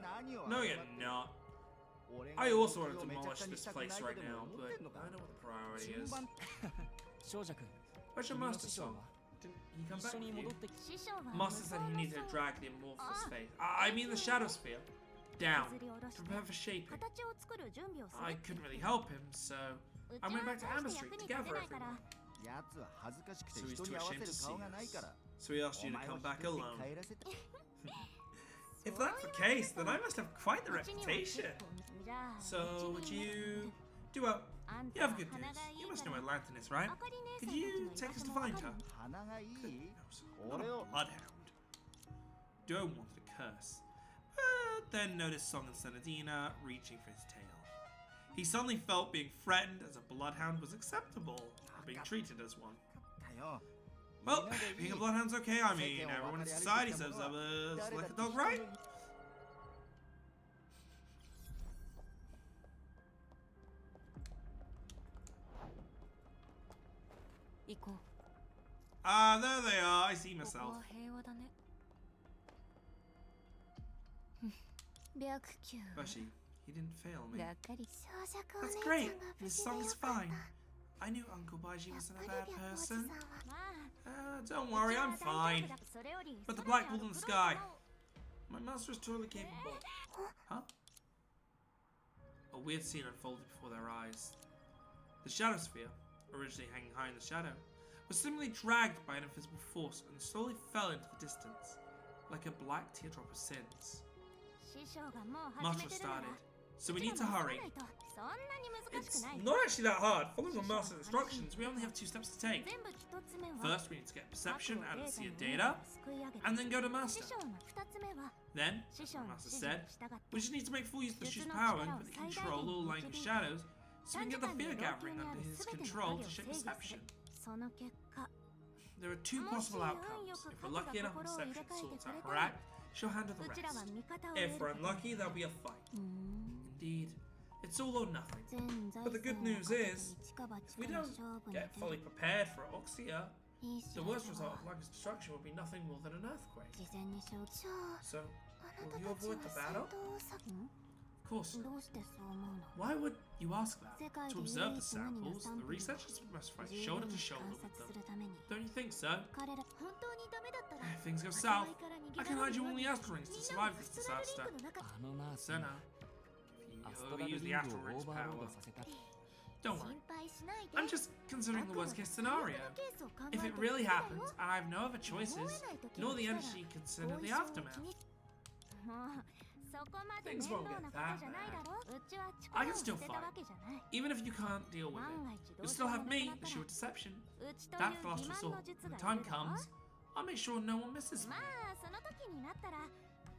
何を
No,
謝
you're
ってる
not.
俺が
I also
動
want
き
to
をめちゃく
demolish
ちゃに
this
したくない
place
と
right
で
now,
も思っ
but
てんのか
I know what the priority
順
is.
番
少女くん
Where's your
君の
master
師匠
son?
は
Didn't he come
一
back
緒に
with you?
戻ってき
師匠は
Master said he needed to drag the amorphous face. I mean the shadow sphere. Down.
削り下ろし
To
て
prepare for shaping.
形を作る準備をする
I couldn't really help him, so
うち
I
は
went back to
大
Amber
して
Street
役
to
に立
gather
てないから
everyone.
やつは恥ずかしくて
So he's
人
too
に合わせ
ashamed
る
to see
顔がないから
us. So he asked
お
you to
前を
come
引き
back
取って
alone.
帰らせて
If that's the case, then I must have quite the
うちには
reputation.
じゃあ
So
う
would
ちにいなく
you do up?
あん
You
たは
have good
鼻
news.
がいい
You
か
must
ら
know where Lantern is, right?
あかり姉
Could
さんたち
you
の居
take
場
us
所
to
もわ
find
かる
her?
鼻がいい
No, not a
Oreo.
bloodhound. Duo wanted a curse, but then noticed Song and Senadina reaching for his tail. He suddenly felt being threatened as a bloodhound was acceptable, or being treated as one.
だよ
Well,
犬でい
being a
い
bloodhound's okay. I mean, everyone in society serves others like a dog, right?
行こう
Ah, there they are. I see
ここ
myself.
は平和だね白球
Bashi, he didn't fail me.
がっかり少女
That's
お
great.
姉ちゃんが無
His
事で
song's
よかった
fine. I knew Uncle Baji
やっ
wasn't
ぱ
a
り
bad
白おじさ
person.
んはまあ
Don't worry, I'm fine. But the black bull in the sky. My master is totally capable. Huh? A weird scene unfolded before their eyes. The shadow sphere, originally hanging high in the shadow, was seemingly dragged by an invisible force and slowly fell into the distance, like a black teardrop of sins.
師匠がもう
March
始め
was
てるなら
started, so we need to hurry.
そんなに難し
It's
くない
not actually that hard. Following the master's instructions, we only have 2 steps to take.
全部一つ目は
First, we need to get perception and see a
過去をデー
data,
タにすくい上げて
and then go to
師
master.
匠の二つ目は
Then,
師匠
the
の
master
指示
said,
に従って
we just need to make full use of the
術
Shu's
の
power
力
and
を
put the
最大
control
限
all
に
lying
導
in
き
shadows, so we
短
can
時
get the
間に
fear
老朽
gathering
にあ
under
る
his
全ての
control
影
to
を
shape
制御す
perception.
るその結果
There are 2 possible outcomes. If we're lucky enough, perception sorts out her act, she'll handle the
うちらは
rest.
味方を得
If
る
we're
こと
unlucky, there'll be a fight.
うーん
Indeed, it's all or nothing.
全財
But the good
産を
news
かけて
is,
一か八
If we
かの
don't
勝負に
get
出
fully
る
prepared for Oxia,
いい
the
知ら
worst
せ
result
は
of Laga's destruction will be nothing more than an earthquake.
事前に承知
So,
あな
will
た
you
たち
avoid
は
the
戦
battle?
闘を避け
Of course.
どうしてそう思うの？
Why would you ask that?
世界
To
で
observe
唯
the
一無二の
samples,
サン
the
プルを
researchers must fight
十
shoulder
分
to
に
shoulder
観
with
察す
them.
るために
Don't you think so?
彼ら本当にダメだったら
If things go
戦
south,
いから逃
I
げ
can
られ
hide
る
you
よ
on
う
the
に
astral rings
み
to
んなも
survive
ス
this
トラルリ
disaster.
ンクの中
So now, if
アス
you
トラル
overuse
リ
the
ン
astral
グをオ
rings
ーバーロー
power,
ドさせた
don't
心
worry.
配しないで
I'm just considering the worst case scenario. If it really happens and I have no other choices, nor the energy consider the aftermath.
もうそこまで
Things
面
won't
倒
get
なこと
that
じゃないだ
bad.
ろ。うちは
I
力
can
を
still
捨てた
fight.
わけじゃない。
Even if you can't deal with
万
it,
が一ど
you
うし
still
よう
have
も
me
なかった
as
ら
your deception.
うちとい
That
う
philosopher's
欺
sword.
瞞の術
When
が
the
い
time
るだろ。
comes, I'll make sure no one misses
ま
me.
あその時になったら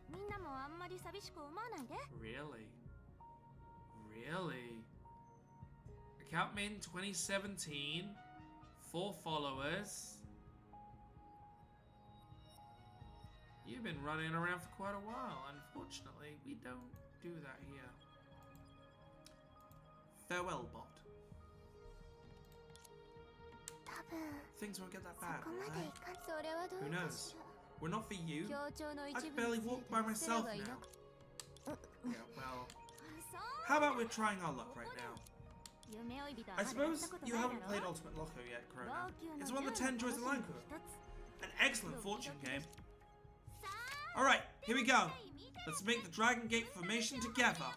みんなもあんまり寂しく思わないで。
Really? Really? Account made in 2017. 4 followers. You've been running around for quite a while. Unfortunately, we don't do that here. Farewell, bot.
多分
Things won't get that
そ
bad,
こま
will
でい
they?
かん。それはどう
Who
か
knows?
しら。
We're not for you.
協調の
I
一
can
部
barely
に
walk
つい
by
てステラ
myself
がいな
now.
く
Yeah, well,
そう
how about we're trying our luck right now?
夢追い人は
I
まだやっ
suppose
たこと
you
ないだ
haven't
ろ。
played Ultimate Loco yet, Corona.
老朽の
It's one of the 10 joys of
楽しみの
Lanku.
一つ。
An excellent fortune game. Alright, here we go. Let's make the Dragon Gate formation together.
よ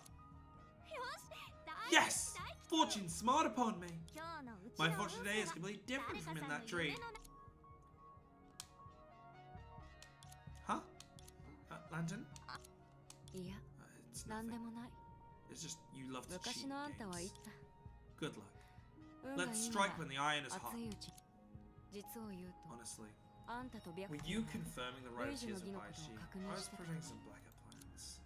し、大
Yes!
大
Fortune smiled upon me.
今日のうち
My
の
fortune today is
運勢
completely different
誰
from
か
in
さん
that
の
dream.
夢の中
Huh? Lantern?
いや、
It's
なんで
nothing.
もない。
It's just you love to
昔
cheat
のあんたは言っ
games.
た。
Good luck.
運がい
Let's
い
strike
な
when
ら
the iron is hot.
熱いうち。実を言うと、
Honestly.
あんたと白
With
虎
you
は
confirming the
ルイジ
right
の
tears of
義のこと
Baishi,
を確
I
認
was
してた
preparing some backup plans.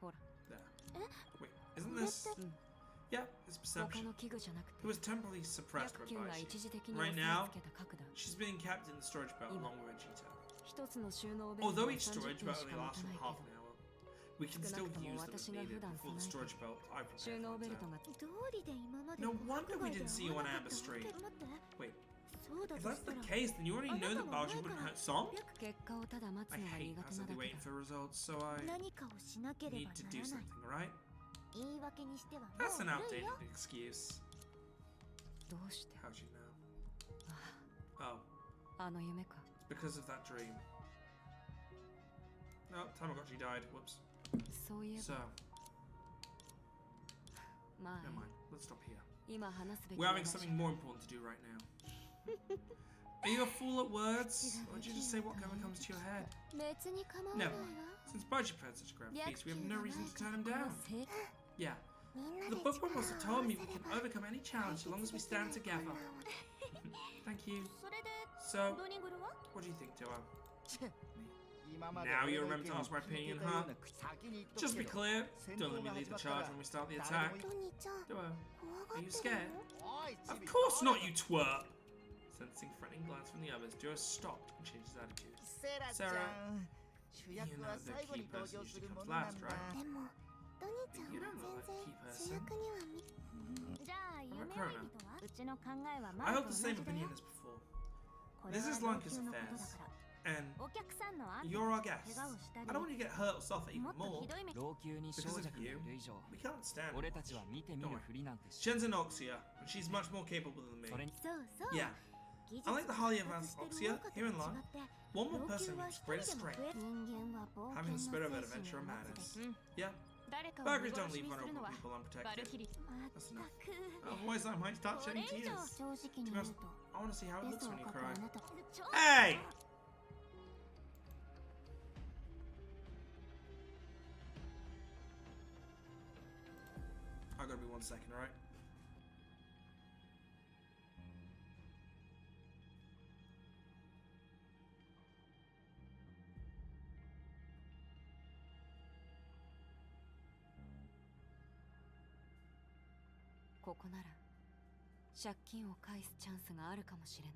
ほら、
There. Wait, isn't this?
うん、
Yeah, it's
他
perception.
の器具じゃなく
It
て、
was temporarily suppressed
白
by
球が
Baishi.
一時的に
Right
押さ
now,
えつけた核だ。
she's being kept in the storage belt along with Vegeta.
一つの収納ベルト
Although
は
each
30
storage
分
belt
し
only
か持
lasts
たない
for half
け
an
ど、
hour, we can still
少なくとも
use them
私
if
が
needed
普段
before the
備えてる
storage belt I
収
prepared
納
for
ベル
the
ト
time.
が
道理で今まで
No
も
wonder we didn't see you on
学外で
Amber Street.
待って
Wait,
そうだ
if
と
that's
した
the
ら
case, then you already know that Baishi wouldn't hurt Song?
結果をただ待つ
I
のが
hate
苦手な
passively
だけ
waiting
だ。
for results, so I
何かをしなけれ
need
ば
to
な
do
らない
something, right?
言い訳にしてはも
That's an
う古い
outdated
よ
excuse.
どうして？
How'd you know?
あ
Oh,
あ、あの夢か。
because of that dream. No, Tamagotchi died. Whoops.
そういえ
So,
ば、まあ
never mind. Let's stop here.
今話すべき
We're
は
having something more important to do right now. Are you a fool at words? Or did you just say whatever comes to your head?
別に構わない
Never
わ
mind. Since Baishi prepared such a grand feast, we have no reason to turn him
白
down.
球がないから
Yeah.
みんな
The
で
bookworm
力を
must have
合わ
told me
せ
we
れ
can
ば
overcome any challenge as long as we stand together. Thank you.
それで
So,
ドニグルは
what do you think, Joa?
今まで
Now
俺
you
の
remember
意
to
見を
ask my
聞い
opinion,
てたよ
huh?
うな先に言っと
Just
く
be
けど
clear.
戦
Don't
闘
let me
が
lead
始
the
まった
charge
ら
when we start the
誰
attack.
も
ドニちゃん
Joa,
怖が
are
って
you
る
scared?
おい
Of
チビ
course not, you twerp! Sensing threatening glance from the others, Joa stopped and changed his attitude.
セラちゃん主役は最後に登場するものなんだ
でもドニちゃん
You
は
don't look like a key
全然主
person.
役にはじゃあ夢追い人はうちの考えは
I
前
hold
と
the
同
same
じだ
opinion
よ
as before.
これ
This
は
is
老
Lanka's
朽のことだ
affairs.
から
And
お客さんのあんた
you're our
怪
guest.
我をしたり
I don't want you to get hurt or suffer
も
even
っと
more.
ひどい目
老朽に小弱がいる以上
We can't stand
俺
it.
たちは見てみるふりなんてし
Shen's an Oxia, and she's much more capable than
それ
me.
に
そうそう
Yeah,
技術
unlike the
が
highly
発
advanced
達してる
Oxia
農家と
here in
は
Lan,
違って
one more
老
person
朽は
with
一
greater
人でも
strength,
増え人間は冒
having
険
the
の
spirit of
精神
adventure
を
and
持つ
madness.
べ
Yeah,
誰かを
burglars
見
don't
殺し
leave
にするの
vulnerable
は
people
バル
unprotected.
キリー
That's
ま
enough.
ったく
Otherwise, I might start
こ
shedding
れ以上
tears.
正直
To
に
be
言う
honest,
と
I want to see how it
ベ
looks
スを
when you
書く
cry.
あなた
Hey! I gotta be 1 second, alright?
"ここなら借金を返すチャンスがあるかもしれない。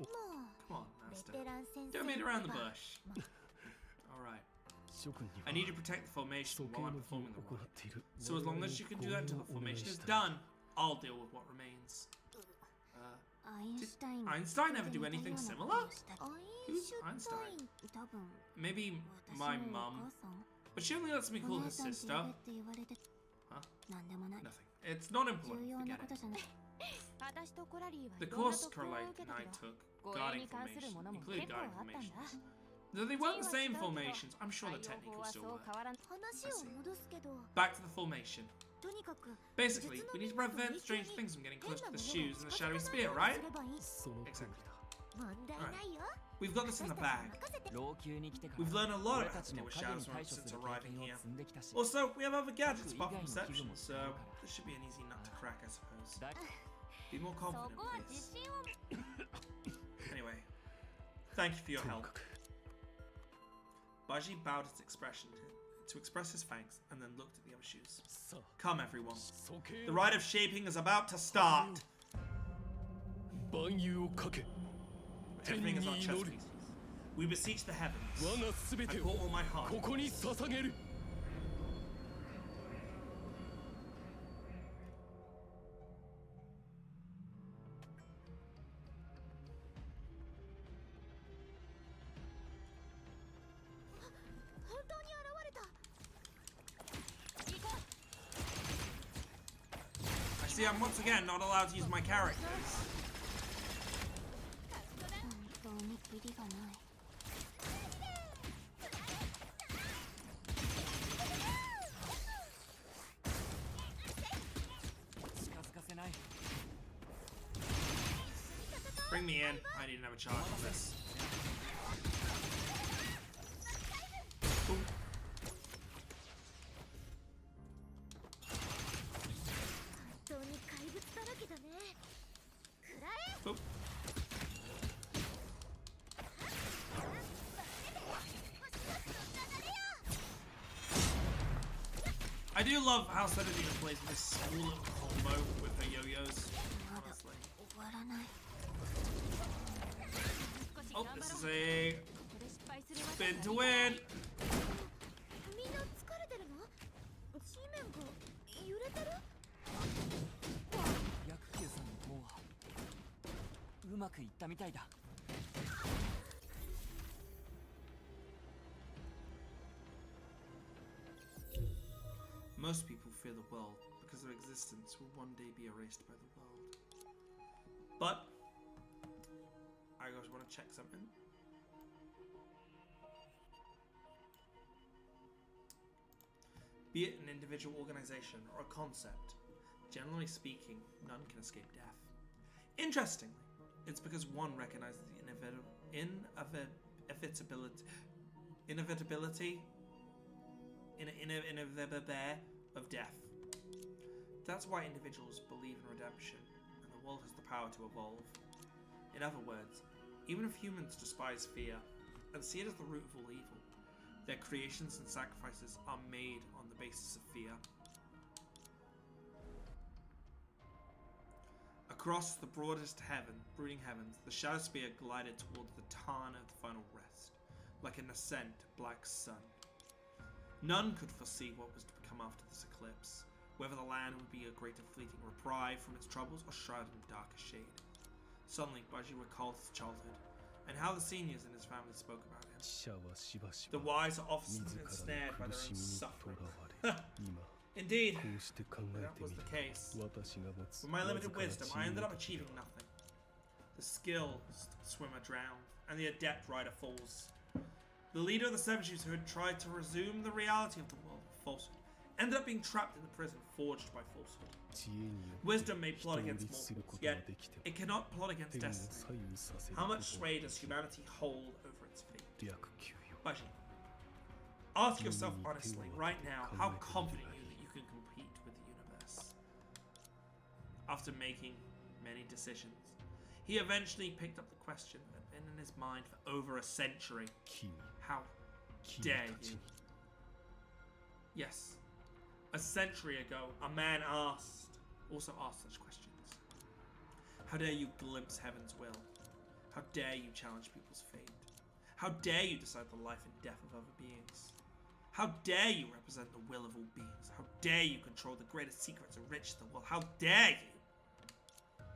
まあ
Come on, Master. Don't beat around the bush. Alright. I need to protect the formation while I'm performing the rite. So as long as you can do that until the formation is done, I'll deal with what remains. Did Einstein ever do anything similar? Who's Einstein? Maybe my mum. But she only lets me call her sister. Huh? Nothing. It's not important. Forget it. The course Corley and I took, guarding formation, included guarding formations. Though they weren't the same formations, I'm sure the technique will still work. I see. Back to the formation. Basically, we need to prevent strange things from getting close to the shoes and the shadowy spear, right? Exactly. Alright. We've got this in the bag. We've learned a lot about how to deal with shadows since arriving here. Also, we have other gadgets apart from perception, so this should be an easy nut to crack, I suppose. Be more confident, please. Anyway, thank you for your help. Baji bowed its expression to express his thanks and then looked at the other shoes. Come, everyone. The rite of shaping is about to start. Everything is our chess pieces. We beseech the heavens. I pour all my heart. I see I'm once again not allowed to use my characters. Bring me in. I didn't have a charge on this. Ooh. Boop. I do love how Senadina plays with this cool little combo with her yo-yos. Honestly. Oh, this is a spin to win. Most people fear the world because their existence will one day be erased by the world. But I just want to check something. Be it an individual organization or a concept, generally speaking, none can escape death. Interestingly, it's because one recognizes the inevitability of death. That's why individuals believe in redemption, and the world has the power to evolve. In other words, even if humans despise fear and see it as the root of all evil, their creations and sacrifices are made on the basis of fear. Across the broadest brooding heavens, the shadow spear glided towards the tarn of the final rest, like a nascent black sun. None could foresee what was to become after this eclipse, whether the land would be a greater fleeting reprieve from its troubles or shrouded in darker shade. Suddenly, Baji recalled his childhood, and how the seniors in his family spoke about him. The wise are often ensnared by their own suffering. Indeed, that was the case. With my limited wisdom, I ended up achieving nothing. The skilled swimmer drowned, and the adept rider falls. The leader of the Seven Chiefs who had tried to resume the reality of the world of falsehood ended up being trapped in the prison forged by falsehood. Wisdom may plot against mortals, yet it cannot plot against destiny. How much sway does humanity hold over its fate? Baji, ask yourself honestly, right now, how confident are you that you can compete with the universe? After making many decisions, he eventually picked up the question that had been in his mind for over a century. How dare you? Yes, a century ago, a man also asked such questions. How dare you glimpse heaven's will? How dare you challenge people's fate? How dare you decide the life and death of other beings? How dare you represent the will of all beings? How dare you control the greatest secrets and riches of the world? How dare you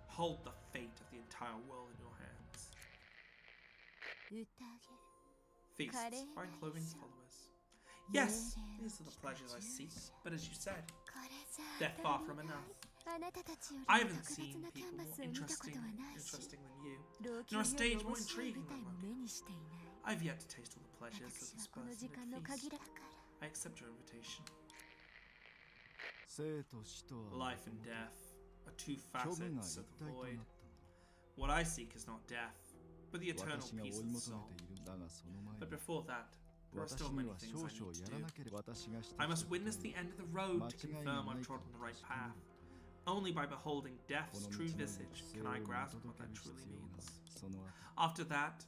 hold the fate of the entire world in your hands? Feasts, fine clothing, followers. Yes, these are the pleasures I seek, but as you said, they're far from enough. I haven't seen people more interesting than you, nor a stage more intriguing than one. I've yet to taste all the pleasures of the Spurs feast. I accept your invitation. Life and death are two facets of the void. What I seek is not death, but the eternal peace of the soul. But before that, there are still many things I need to do. I must witness the end of the road to confirm I've trodden the right path. Only by beholding death's true visage can I grasp what that truly means. After that,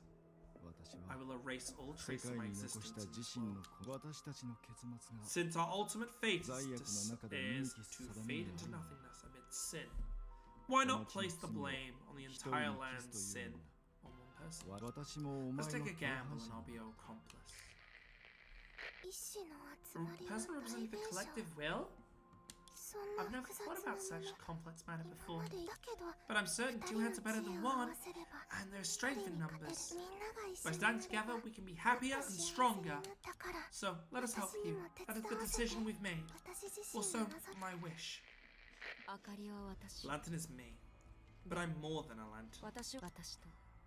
I will erase all trace of my existence in this world. Since our ultimate fate is to fade into nothingness amid sin, why not place the blame on the entire land's sin on one person? Let's take a gamble and I'll be your accomplice. A person representing the collective will? I've never thought about such complex matter before, but I'm certain two heads are better than one, and there's strength in numbers. By standing together, we can be happier and stronger. So, let us help you. That is the decision we've made. Also, my wish. Lantern is me, but I'm more than a lantern.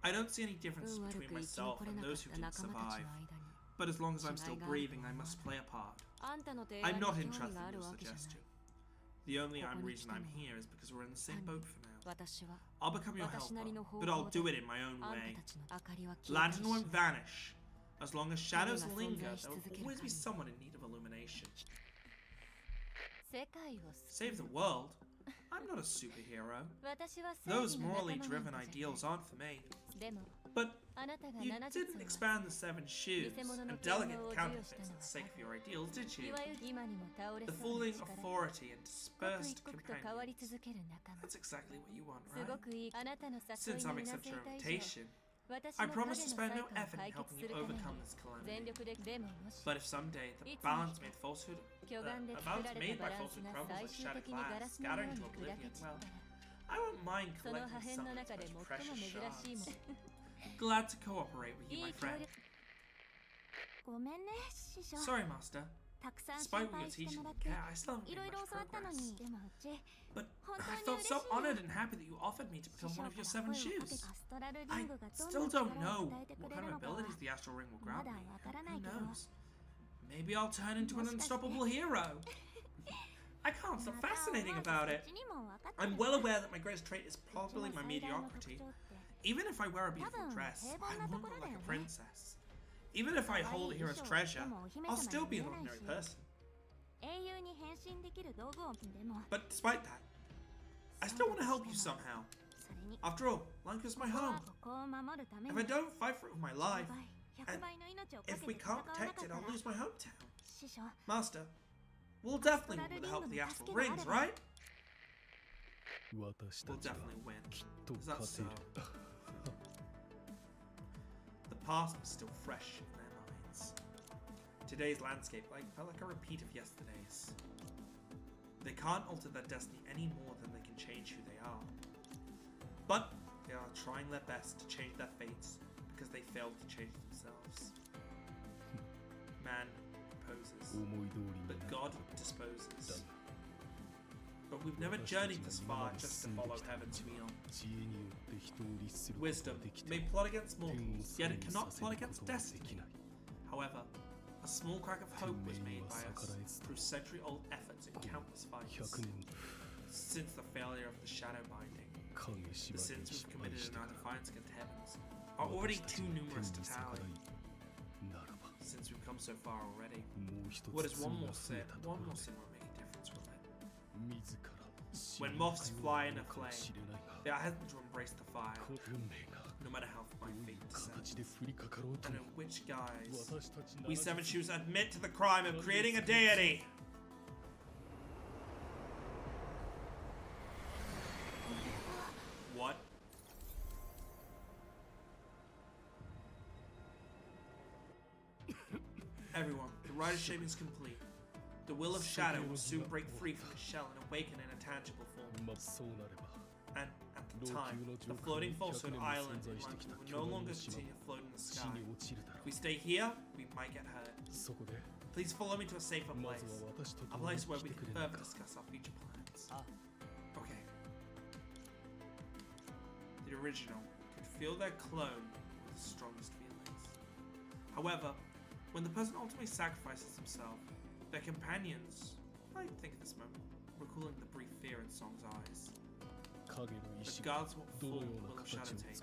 I don't see any difference between myself and those who didn't survive, but as long as I'm still breathing, I must play a part. I'm not interested in your suggestion. The only reason I'm here is because we're in the same boat for now. I'll become your helper, but I'll do it in my own way. Lantern won't vanish. As long as shadows linger, there will always be someone in need of illumination. Save the world? I'm not a superhero. Those morally driven ideals aren't for me. But you didn't expand the 7 shoes and delegate counterfeits for the sake of your ideals, did you? The fooling authority and dispersed companions. That's exactly what you want, right? Since I've accepted your invitation, I promise to spare no effort in helping you overcome this calamity. But if someday the balance made by falsehood crumbles like shattered glass, scattering to oblivion, well, I won't mind collecting some of its most precious shards. Glad to cooperate with you, my friend. Sorry, Master. Despite what you're teaching me, I still haven't made much progress. But I felt so honored and happy that you offered me to become one of your 7 shoes. I still don't know what kind of abilities the Astral Ring will grant me. Who knows? Maybe I'll turn into an unstoppable hero. I can't stop fascinating about it. I'm well aware that my greatest trait is probably my mediocrity. Even if I wear a beautiful dress, I won't look like a princess. Even if I hold a hero's treasure, I'll still be an ordinary person. But despite that, I still want to help you somehow. After all, Lanka's my home. If I don't fight for it with my life, and if we can't protect it, I'll lose my hometown. Master, we'll definitely win with the help of the Astral Rings, right? We'll definitely win. Is that so? The past was still fresh in their minds. Today's landscape felt like a repeat of yesterday's. They can't alter their destiny any more than they can change who they are. But they are trying their best to change their fates because they failed to change themselves. Man proposes, but God disposes. But we've never journeyed this far just to follow heaven's wheel. Wisdom may plot against mortals, yet it cannot plot against destiny. However, a small crack of hope was made by us through century-old efforts and countless fights. Since the failure of the Shadow Binding, the sins we've committed in our defiance against heavens are already too numerous to tally. Since we've come so far already, what is one more sin won't make a difference, will it? When moths fly in a flame, they are hesitant to embrace the fire, no matter how my fate descends. And in which guise, we 7 Shoes admit to the crime of creating a deity! What? Everyone, the rider shaping is complete. The will of shadow will soon break free from its shell and awaken in a tangible form. And at the time, the floating falsehood island in London will no longer continue to float in the sky. If we stay here, we might get hurt. Please follow me to a safer place. A place where we can further discuss our future plans. Okay. The original could feel their clone with the strongest feelings. However, when the person ultimately sacrifices himself, their companions might think at this moment, recalling the brief fear in Song's eyes. Regardless what form the will of shadow takes,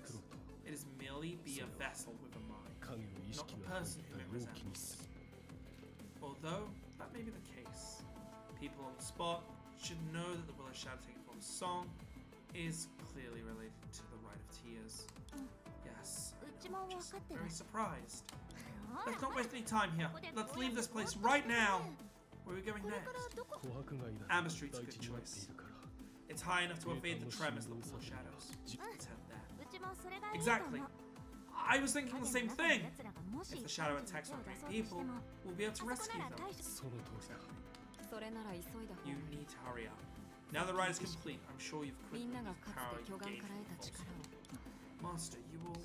it is merely be a vessel with a mind, not the person whom it resembles. Although that may be the case, people on the spot should know that the will of shadow taken from Song is clearly related to the Rite of Tears. Yes, I'm just very surprised. Let's not waste any time here. Let's leave this place right now. Where are we going next? Amber Street's a good choice. It's high enough to evade the tremors that pull shadows. Let's head there. Exactly. I was thinking the same thing. If the shadow attacks our great people, we'll be able to rescue them. You need to hurry up. Now the ride is complete, I'm sure you've quickly used the power you gave me. Master, you will...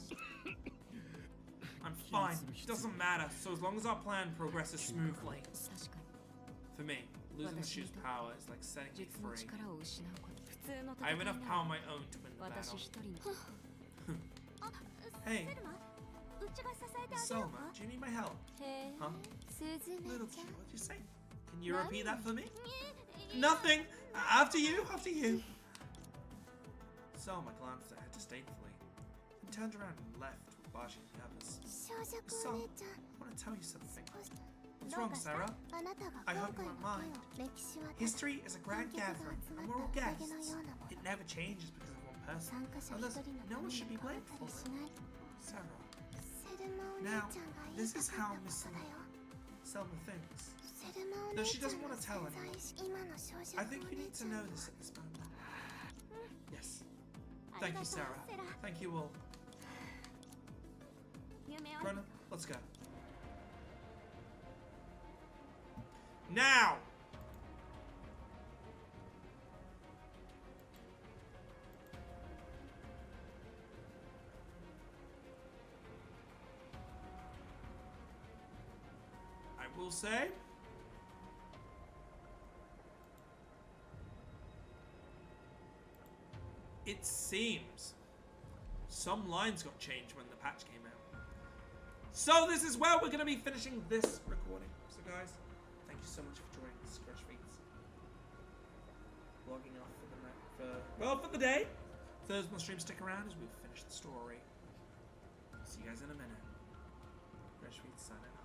I'm fine. It doesn't matter, so as long as our plan progresses smoothly. For me, losing the shoe's power is like setting me free. I have enough power of my own to win the battle. Hey, Selma, do you need my help? Huh? Little Q, what'd you say? Can you repeat that for me? Nothing! After you, after you! Selma glanced at her disdainfully, and turned around and left, barging the others. Selma, I want to tell you something. What's wrong, Sarah? I hope you won't mind. History is a grand gathering, and we're all guests. It never changes because of one person, unless no one should be blamed for it. Sarah. Now, this is how Miss Selma thinks. Though she doesn't want to tell anyone. I think you need to know this at this moment. Yes. Thank you, Sarah. Thank you all. Rona, let's go. Now! I will say... it seems some lines got changed when the patch came out. So this is where we're going to be finishing this recording. So guys, thank you so much for joining the Scratch Feats. Logging off for the night, for the day. Thursday on the stream, stick around as we finish the story. See you guys in a minute. Scratch Feats signing off.